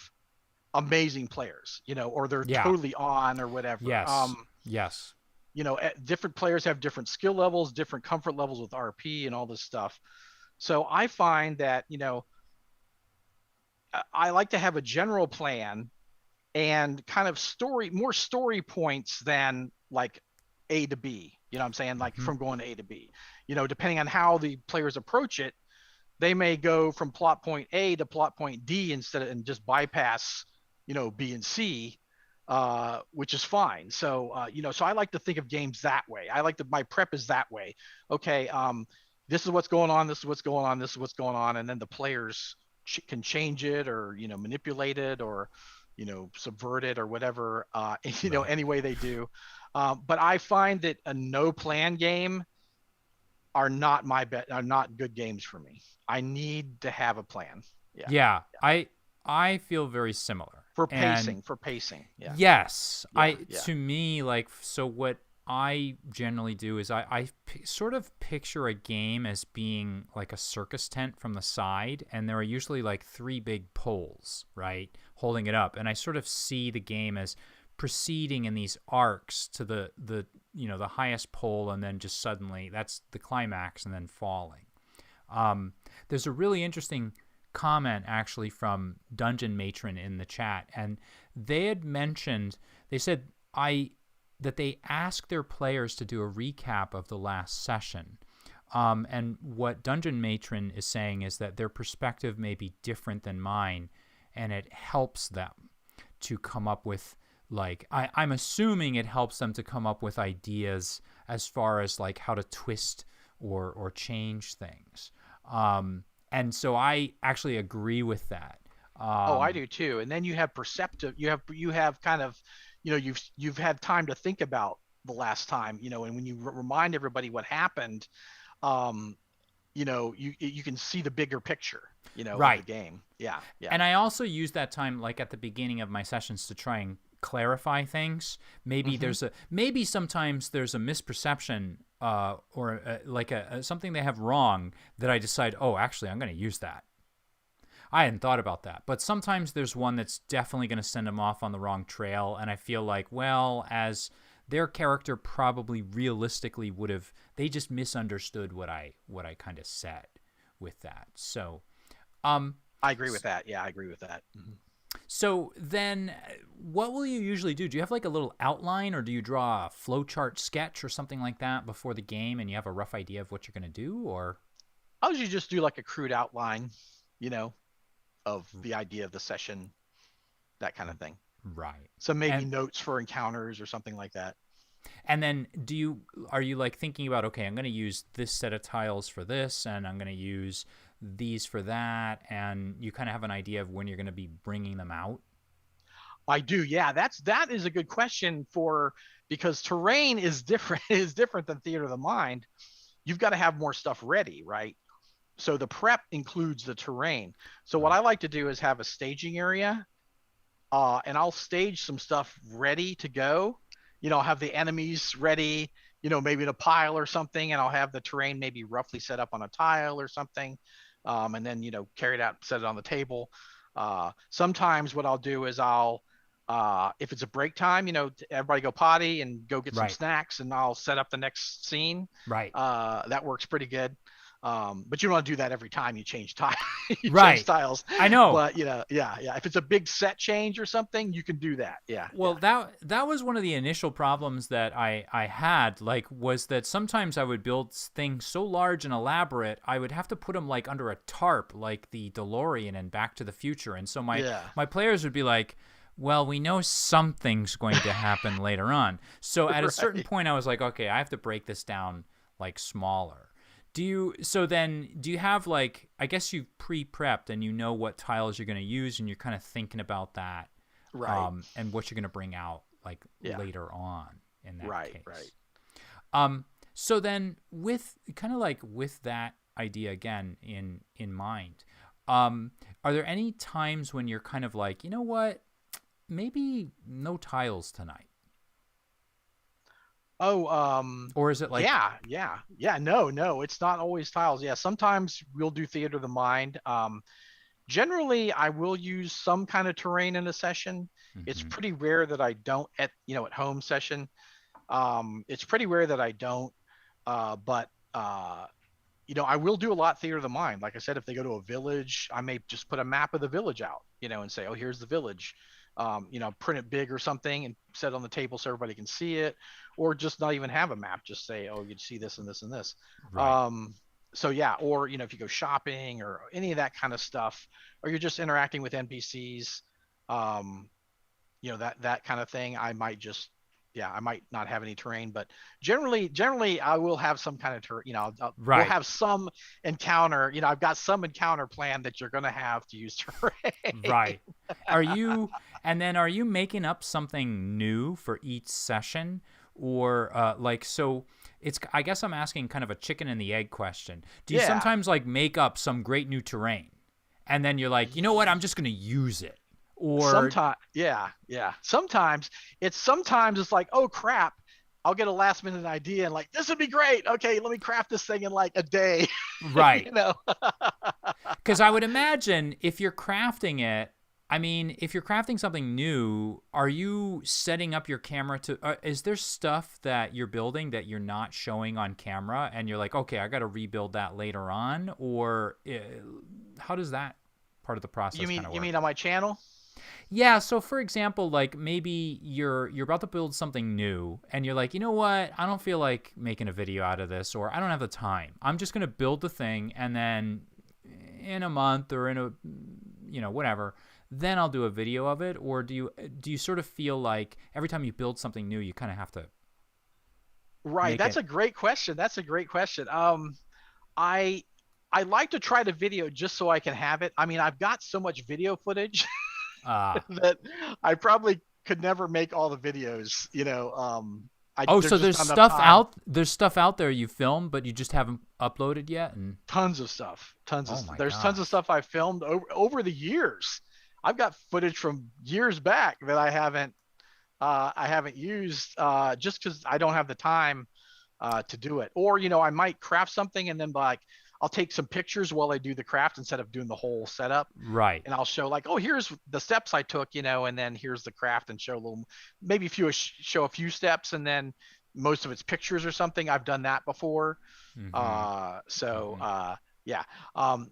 amazing players, or they're Yeah. totally on or whatever. Yes. Yes. Different players have different skill levels, different comfort levels with RP and all this stuff. So I find that, I like to have a general plan and kind of more story points than like A to B. You know what I'm saying? Like Mm-hmm. from going to A to B. Depending on how the players approach it, they may go from plot point A to plot point D and just bypass, B and C, which is fine. So, so I like to think of games that way. My prep is that way. Okay, this is what's going on. This is what's going on. This is what's going on, and then the players can change it or manipulate it or subvert it or whatever. Right. Any way they do. But I find that a no plan game are not good games for me. I need to have a plan. Yeah. Yeah. I feel very similar. For And pacing. Yeah. yes, Yeah. Yeah. to me, like, so what I generally do is sort of picture a game as being like a circus tent from the side, and there are usually like three big poles, right, holding it up, and I sort of see the game as proceeding in these arcs to the highest pole, and then just suddenly that's the climax, and then falling. There's a really interesting comment actually from Dungeon Matron in the chat, and they had mentioned, they said that they asked their players to do a recap of the last session. And what Dungeon Matron is saying is that their perspective may be different than mine, and it helps them to come up with, like, I'm assuming it helps them to come up with ideas as far as like how to twist or change things. And so I actually agree with that. I do too. And then you have perceptive. You have kind of, you've had time to think about the last time. And when you remind everybody what happened, you can see the bigger picture. Right. Of the game. Yeah. Yeah. And I also use that time, like at the beginning of my sessions, to try and clarify things. Maybe Mm-hmm. sometimes there's a misperception or something they have wrong that I decide, oh, actually, I'm going to use that. I hadn't thought about that. But sometimes there's one that's definitely going to send them off on the wrong trail, and I feel like, well, as their character probably realistically would have, they just misunderstood what I kind of said with that. So, I agree with that. Yeah, I agree with that. Mm-hmm. So then what will you usually do? Do you have like a little outline, or do you draw a flowchart sketch or something like that before the game and you have a rough idea of what you're going to do? Or I usually just do like a crude outline, of the idea of the session, that kind of thing. right. So maybe notes for encounters or something like that. And then are you like thinking about, okay, I'm going to use this set of tiles for this, and I'm going to use these for that, and you kind of have an idea of when you're going to be bringing them out? I do. Yeah, that is a good question because terrain is different is different than theater of the mind. You've got to have more stuff ready, right? So the prep includes the terrain. So what I like to do is have a staging area, and I'll stage some stuff ready to go. I'll have the enemies ready, maybe in a pile or something, and I'll have the terrain maybe roughly set up on a tile or something, and then carry it out, set it on the table. Sometimes what I'll do is I'll If it's a break time, everybody go potty and go get some Right. snacks, and I'll set up the next scene. Right. That works pretty good. But you don't want to do that every time you change tile, you change Right. tiles. I know. But yeah. If it's a big set change or something, you can do that. Yeah, Well, that was one of the initial problems that I had, like, was that sometimes I would build things so large and elaborate, I would have to put them like under a tarp, like the DeLorean in Back to the Future, and so yeah. my players would be like, well, we know something's going to happen later on. So at a certain Right. point, I was like, okay, I have to break this down like smaller. Do you have, like, I guess you've pre-prepped and you know what tiles you're going to use, and you're kind of thinking about that, Right. and what you're going to bring out like Yeah. later on in that Right. case. Right. So then with kind of like with that idea again in mind, are there any times when you're kind of like, you know what, maybe no tiles tonight? Oh, Or is it like, yeah. No, it's not always tiles. Yeah, sometimes we'll do theater of the mind. Generally, I will use some kind of terrain in a session. It's mhm, pretty rare that I don't at home session. It's pretty rare that I don't. But I will do a lot theater of the mind. Like I said, if they go to a village, I may just put a map of the village out, and say, oh, here's the village. Print it big or something and set it on the table so everybody can see it, or just not even have a map. Just say, oh, you see this and this and this. right, So yeah, or if you go shopping or any of that kind of stuff, or you're just interacting with NPCs, um, that kind of thing, I might not have any terrain, but generally I will have some kind of terrain. We'll right, have some encounter. I've got some encounter plan that you're gonna have to use terrain. right. Are you are you making up something new for each session, or like, so it's, I guess I'm asking kind of a chicken and the egg question. Do you Yeah. sometimes like make up some great new terrain and then you're like, you know what, I'm just going to use it? Or Sometimes, yeah. Sometimes it's like, oh crap, I'll get a last minute idea and like, this would be great. Okay, let me craft this thing in like a day. right. you know. Because I would imagine if you're crafting it, I mean, if you're crafting something new, are you setting up your camera to, is there stuff that you're building that you're not showing on camera and you're like, okay, I got to rebuild that later on? Or how does that part of the You process mean kind of you work? mean on my channel? Yeah, so for example, like maybe you're about to build something new and you're like, you know what? I don't feel like making a video out of this, or I don't have the time. I'm just going to build the thing, and then in a month or in a, whatever, then I'll do a video of it. Or do you sort of feel like every time you build something new, you kind of have to Right. make That's it a great question. I I like to try the video just so I can have it. I mean, I've got so much video footage that I probably could never make all the videos. Oh, There's so just there's not enough stuff time. out there you filmed, but you just haven't uploaded yet. And Tons of stuff. oh my There's tons of gosh. stuff I filmed over the years. I've got footage from years back that I haven't used just because I don't have the time to do it. Or I might craft something and then like I'll take some pictures while I do the craft instead of doing the whole setup, Right. and I'll show like, oh, here's the steps I took, and then here's the craft, and show a little, maybe show a few steps, and then most of it's pictures or something. I've done that before. Mm-hmm. So Mm-hmm. yeah.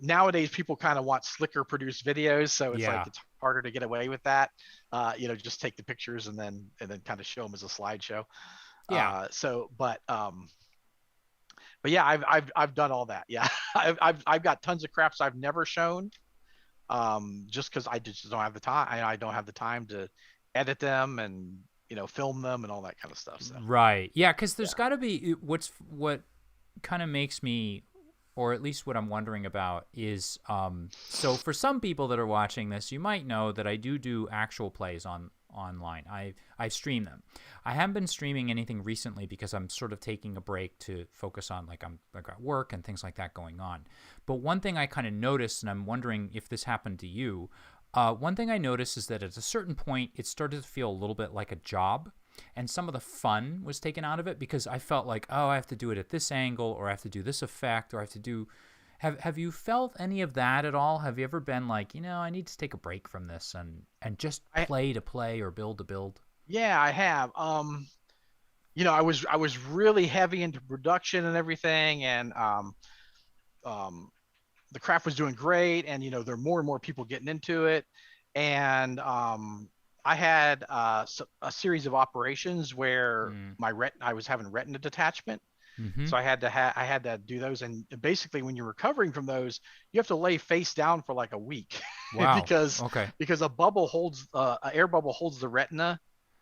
Nowadays people kind of want slicker produced videos, so it's like Yeah. it's harder to get away with that. Just take the pictures and then kind of show them as a slideshow. Yeah. But yeah, I've done all that. Yeah, I've got tons of crafts I've never shown, just because I just don't have the time. I don't have the time to edit them and film them and all that kind of stuff. So Right. Yeah, because there's yeah. got to be what kind of makes me, or at least what I'm wondering about is, so for some people that are watching this, you might know that I do actual plays online. I stream them. I haven't been streaming anything recently because I'm sort of taking a break to focus on, like, I got work and things like that going on. But one thing I kind of noticed, and I'm wondering if this happened to you, one thing I noticed is that at a certain point, it started to feel a little bit like a job, and some of the fun was taken out of it because I felt like, oh, I have to do it at this angle, or I have to do this effect, or I have to do, Have you felt any of that at all? Have you ever been like, I need to take a break from this and just play to play or build to build? Yeah, I have. I was really heavy into production and everything, and um, the craft was doing great, and there are more and more people getting into it, and I had a series of operations where Mm. I was having retina detachment, Mm-hmm. so I had to do those, and basically when you're recovering from those, you have to lay face down for like a week Wow. because Okay. a bubble holds an air bubble holds the retina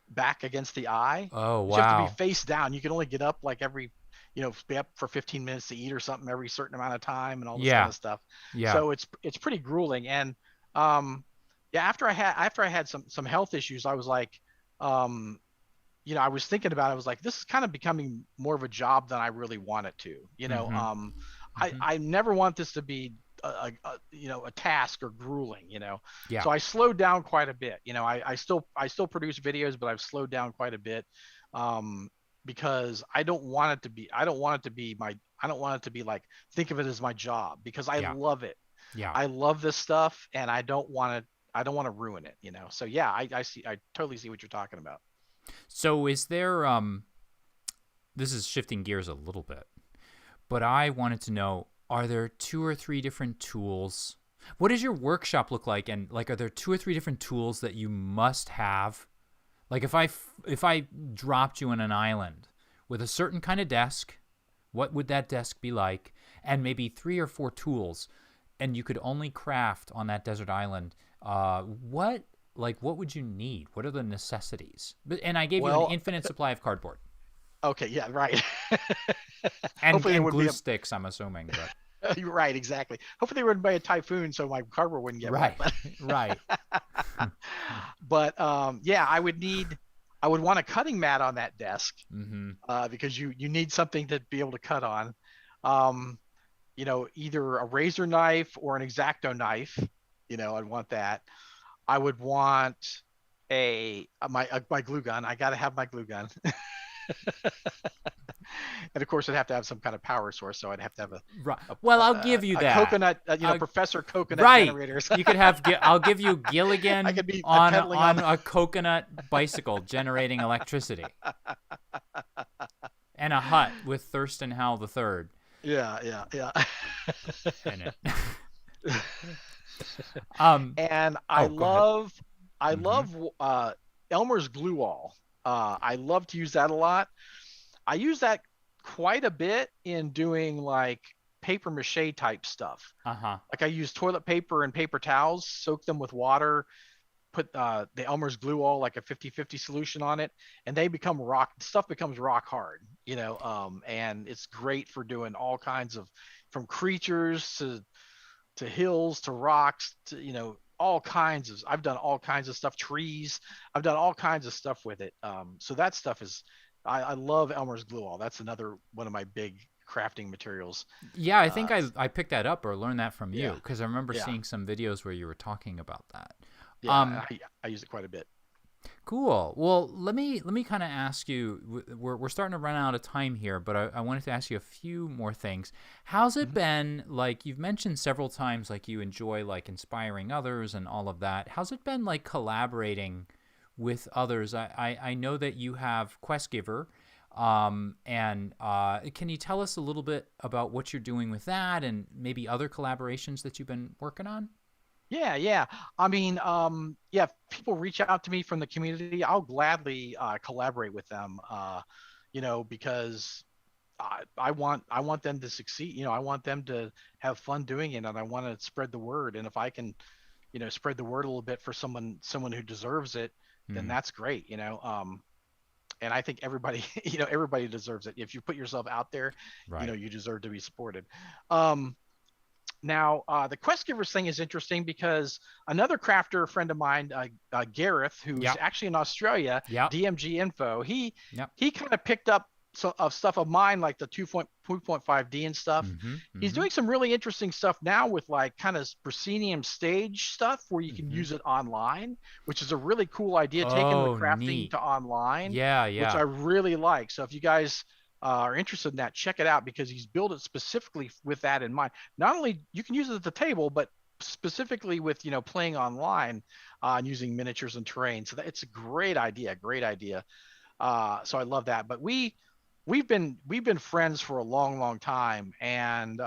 back against the eye. Oh, But you have to be wow. face down. You can only get up like every, be up for 15 minutes to eat or something every certain amount of time and all this kind Yeah. of stuff. Yeah. So it's pretty grueling. And um, yeah, after I had some health issues, I was like, um, I was thinking about it. I was like, this is kind of becoming more of a job than I really want it to. Mm-hmm. I Mm-hmm. I never want this to be a task or grueling. Yeah. So I slowed down quite a bit. I still produce videos, but I've slowed down quite a bit, um, because I don't want it to be like, think of it as my job, because I Yeah. love it. Yeah. I love this stuff, and I don't want to ruin it. So yeah, I totally see what you're talking about. So is there this is shifting gears a little bit, but I wanted to know, are there two or three different tools? What does your workshop look like? And like, are there two or three different tools that you must have? Like if I dropped you on an island with a certain kind of desk, what would that desk be like? And maybe three or four tools, and you could only craft on that desert island. What would you need? What are the necessities? And I gave you an Well, infinite supply of cardboard okay, yeah, right. and Hopefully there and wouldn't be glue a sticks. I'm assuming, but You're right, exactly. Hopefully there wouldn't be a typhoon, so my cardboard wouldn't get wet. right, right. But yeah, I would want a cutting mat on that desk, Mm-hmm. because you need something to be able to cut on. Um, either a razor knife or an X-Acto knife. I'd want that. I would want my glue gun. I got to have my glue gun. And of course, I'd have to have some kind of power source, so I'd have to have Right. Well, I'll give you a that. coconut, Uh, Professor Coconut right. generators. You could have. I'll give you I Gilligan could be on pedaling on a coconut bicycle generating electricity, and a hut with Thurston Howell the Third Yeah. in it. And Go ahead. I Mm-hmm. love Elmer's glue all. I love to use that a lot. I use that quite a bit in doing like paper mache type stuff. Uh-huh. Like I use toilet paper and paper towels, soak them with water, put the Elmer's glue all, like a 50-50 solution on it, and they become stuff becomes rock hard, and it's great for doing all kinds of, from creatures to hills to rocks to, all kinds of, I've done all kinds of stuff, trees. I've done all kinds of stuff with it. So that stuff is, I love Elmer's glue all. That's another one of my big crafting materials. Yeah, I think Uh, I picked that up or learned that from you yeah, because I remember yeah, seeing some videos where you were talking about that. yeah. I use it quite a bit. Cool. Well, let me kind of ask you. We're starting to run out of time here, but I wanted to ask you a few more things. How's it Mhm. been? Like you've mentioned several times, like you enjoy like inspiring others and all of that. How's it been like collaborating with others? I know that you have QuestGiver, and can you tell us a little bit about what you're doing with that and maybe other collaborations that you've been working on? Yeah. I mean, yeah, if people reach out to me from the community, I'll gladly collaborate with them. Because I want them to succeed. I want them to have fun doing it, and I want to spread the word. And if I can, spread the word a little bit for someone who deserves it, then Hmm. that's great. And I think everybody, everybody deserves it. If you put yourself out there, Right. you deserve to be supported. Um, Now, the quest givers thing is interesting because another crafter friend of mine, Gareth, who's Yeah. actually in Australia, Yeah. DMG Info, he Yeah. he kind of picked up some of stuff of mine, like the 2.5D and stuff. Mm-hmm. He's Mm-hmm. doing some really interesting stuff now with like kind of proscenium stage stuff where you can Mm-hmm. use it online, which is a really cool idea, taking the Oh, crafting neat. to online, Yeah, which yeah. I really like. So if you guys are interested in that, check it out, because he's built it specifically with that in mind. Not only you can use it at the table, but specifically with, playing online and using miniatures and terrain. So it's a great idea, great idea. So I love that. But we've been friends for a long, long time, and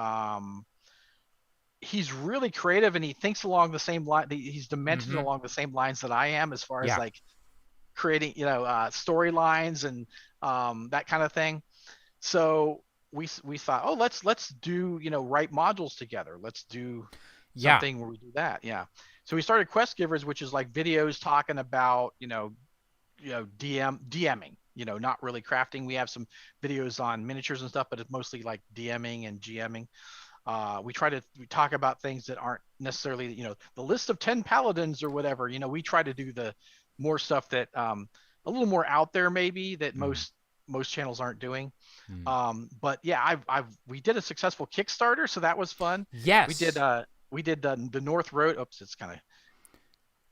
he's really creative, and he thinks along the same line. He's dimensioned along the same lines that I am, as far as like creating, storylines and that kind of thing. So we thought, oh, let's do, write modules together. Let's do something where we do that. Yeah. So we started Quest Givers, which is like videos talking about, DMing, not really crafting. We have some videos on miniatures and stuff, but it's mostly like DMing and GMing. We talk about things that aren't necessarily, the list of 10 paladins or whatever. We try to do the more stuff that a little more out there, maybe, that most channels aren't doing. But yeah, we did a successful Kickstarter, so that was fun. Yes, we did the North Road. Oops, it's kind of.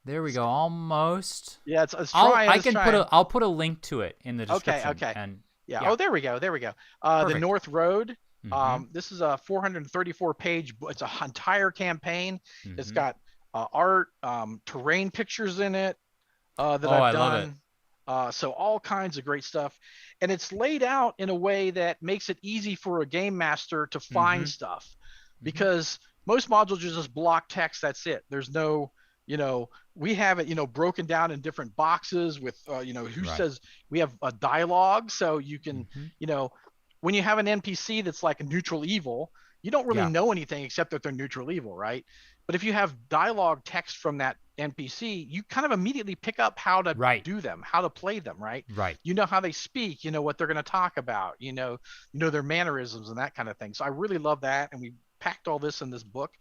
There we go. Almost. Yeah, it's trying. I'll put a link to it in the description. Okay. And yeah. Oh, there we go. The North Road. This is a 434 page. It's an entire campaign. It's got art, terrain pictures in it that I've done. Love it. So all kinds of great stuff, and it's laid out in a way that makes it easy for a game master to find stuff, because most modules just block text. That's it. There's no, we have it, broken down in different boxes with, who says. We have a dialogue, so you can, when you have an NPC that's like a neutral evil, you don't really know anything except that they're neutral evil, right? But if you have dialogue text from that NPC, you kind of immediately pick up how to do them, how to play them, right? Right. You know how they speak, what they're going to talk about, their mannerisms and that kind of thing. So I really love that, and we packed all this in this book.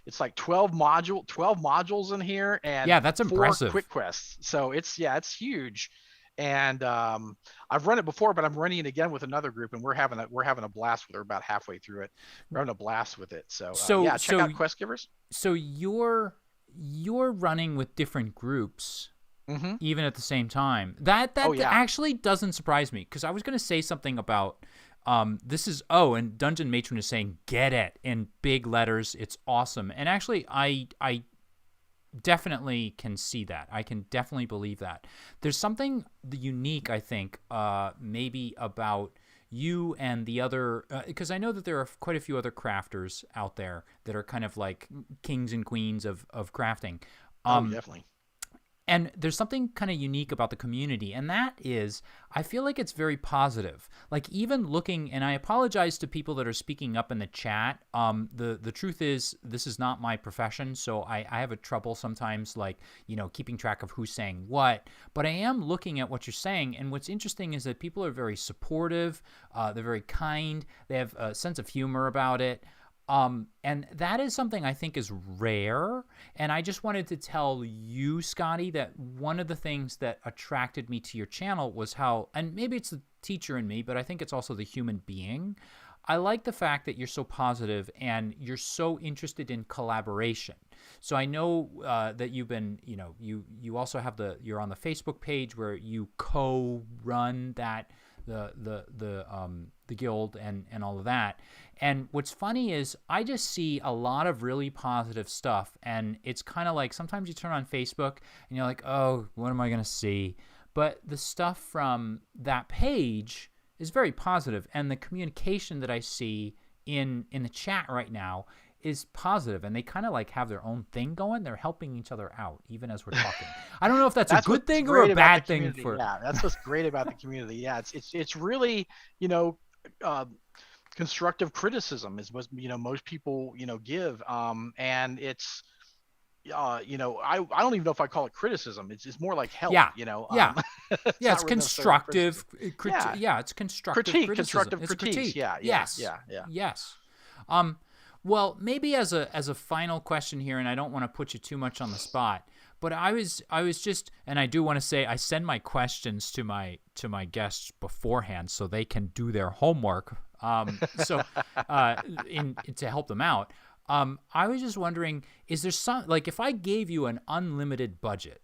It's like 12 modules in here, and that's impressive. 4 quick quests. So it's huge. And I've run it before, but I'm running it again with another group, and we're having a blast with it. We're about halfway through it. We're having a blast with it. So check out Quest Givers. So you're running with different groups, even at the same time. That actually doesn't surprise me, because I was going to say something about this is and Dungeon Matron is saying get it in big letters. It's awesome, and actually I definitely can see that. I can definitely believe that. There's something unique, I think, maybe about you and the other, because I know that there are quite a few other crafters out there that are kind of like kings and queens of crafting. Definitely. And there's something kind of unique about the community, and that is, I feel like it's very positive. Like, even looking, and I apologize to people that are speaking up in the chat. The truth is, this is not my profession, so I have a trouble sometimes, like, keeping track of who's saying what. But I am looking at what you're saying, and what's interesting is that people are very supportive. They're very kind. They have a sense of humor about it. And that is something I think is rare. And I just wanted to tell you, Scotty, that one of the things that attracted me to your channel was how, and maybe it's the teacher in me, but I think it's also the human being. I like the fact that you're so positive and you're so interested in collaboration. So I know that you've been, you also have you're on the Facebook page where you co-run that, the guild and all of that. And what's funny is I just see a lot of really positive stuff, and it's kind of like sometimes you turn on Facebook and you're like, oh, what am I going to see? But the stuff from that page is very positive, and the communication that I see in the chat right now is positive, and they kind of like have their own thing going. They're helping each other out even as we're talking. I don't know if that's a good thing or a bad thing for. Yeah, that's what's great about the community. Yeah, it's really, constructive criticism is what most people give, and it's I don't even know if I call it criticism. It's more like help. It's constructive. It's constructive criticism. Constructive it's critique. Yes. Well, maybe as a final question here, and I don't want to put you too much on the spot, but I was just, and I do want to say I send my questions to my guests beforehand so they can do their homework. To help them out. I was just wondering, is there some, like, if I gave you an unlimited budget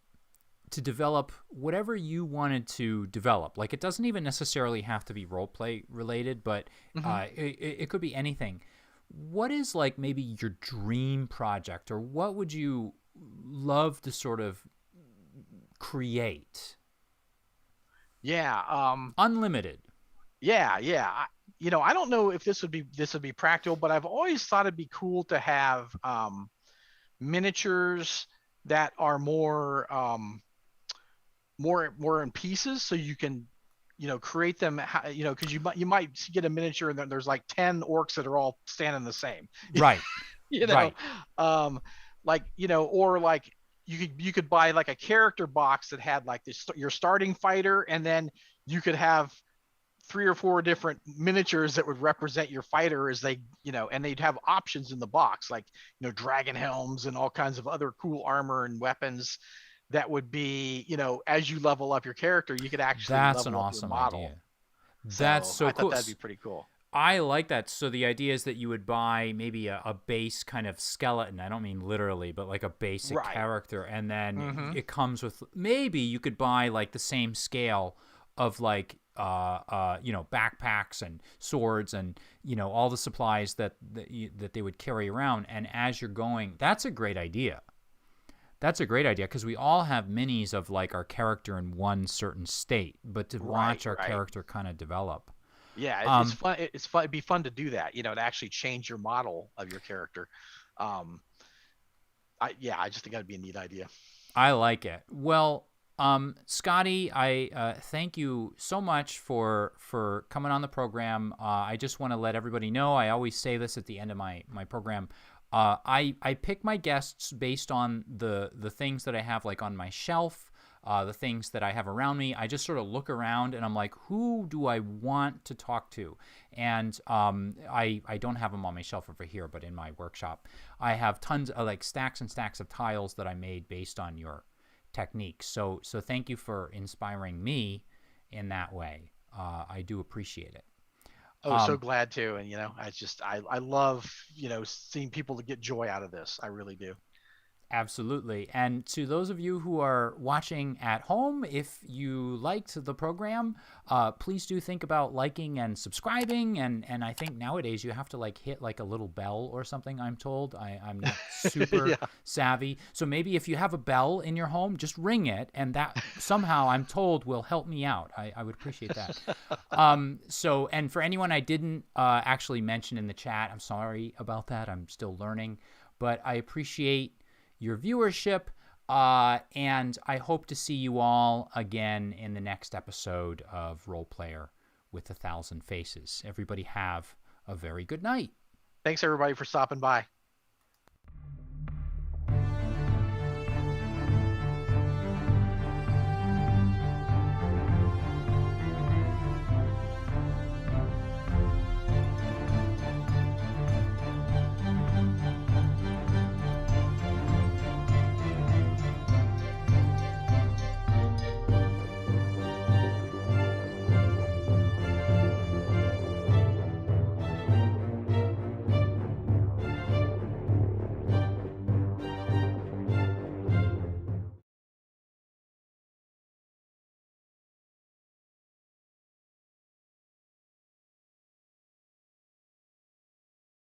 to develop whatever you wanted to develop. Like, it doesn't even necessarily have to be role play related, but it could be anything. What is like maybe your dream project, or what would you love to sort of create? Yeah. Unlimited. Yeah. I don't know if this would be practical, but I've always thought it'd be cool to have miniatures that are more in pieces, so you can create them, because you might get a miniature and then there's like 10 orcs that are all standing the same. Right. Right. Like, or like you could buy like a character box that had like your starting fighter, and then you could have 3 or 4 different miniatures that would represent your fighter as they, and they'd have options in the box, like, dragon helms and all kinds of other cool armor and weapons that would be, as you level up your character, you could actually That's an level up awesome your model. idea. That's so I cool. thought that'd be pretty cool. I like that. So the idea is that you would buy maybe a base kind of skeleton. I don't mean literally, but like a basic character. And then it comes with, maybe you could buy like the same scale of like, backpacks and swords and, all the supplies that they would carry around. And as you're going, that's a great idea. That's a great idea, because we all have minis of like our character in one certain state, but to watch our character kind of develop. Yeah, it's fun. It's fun. It'd be fun to do that, to actually change your model of your character. I just think that'd be a neat idea. I like it. Well, Scotty, I thank you so much for coming on the program. I just want to let everybody know, I always say this at the end of my program. I pick my guests based on the things that I have like on my shelf, the things that I have around me. I just sort of look around and I'm like, who do I want to talk to? And I don't have them on my shelf over here, but in my workshop, I have tons of like stacks and stacks of tiles that I made based on your techniques. So thank you for inspiring me in that way. I do appreciate it. Oh, so glad to. And, I love, seeing people to get joy out of this. I really do. Absolutely. And to those of you who are watching at home, if you liked the program, please do think about liking and subscribing. And I think nowadays you have to like hit like a little bell or something, I'm told. I'm not super savvy. So maybe if you have a bell in your home, just ring it. And that somehow, I'm told, will help me out. I would appreciate that. And for anyone I didn't actually mention in the chat, I'm sorry about that. I'm still learning. But I appreciate your viewership, and I hope to see you all again in the next episode of Roleplayer with 1,000 Faces. Everybody have a very good night. Thanks, everybody, for stopping by.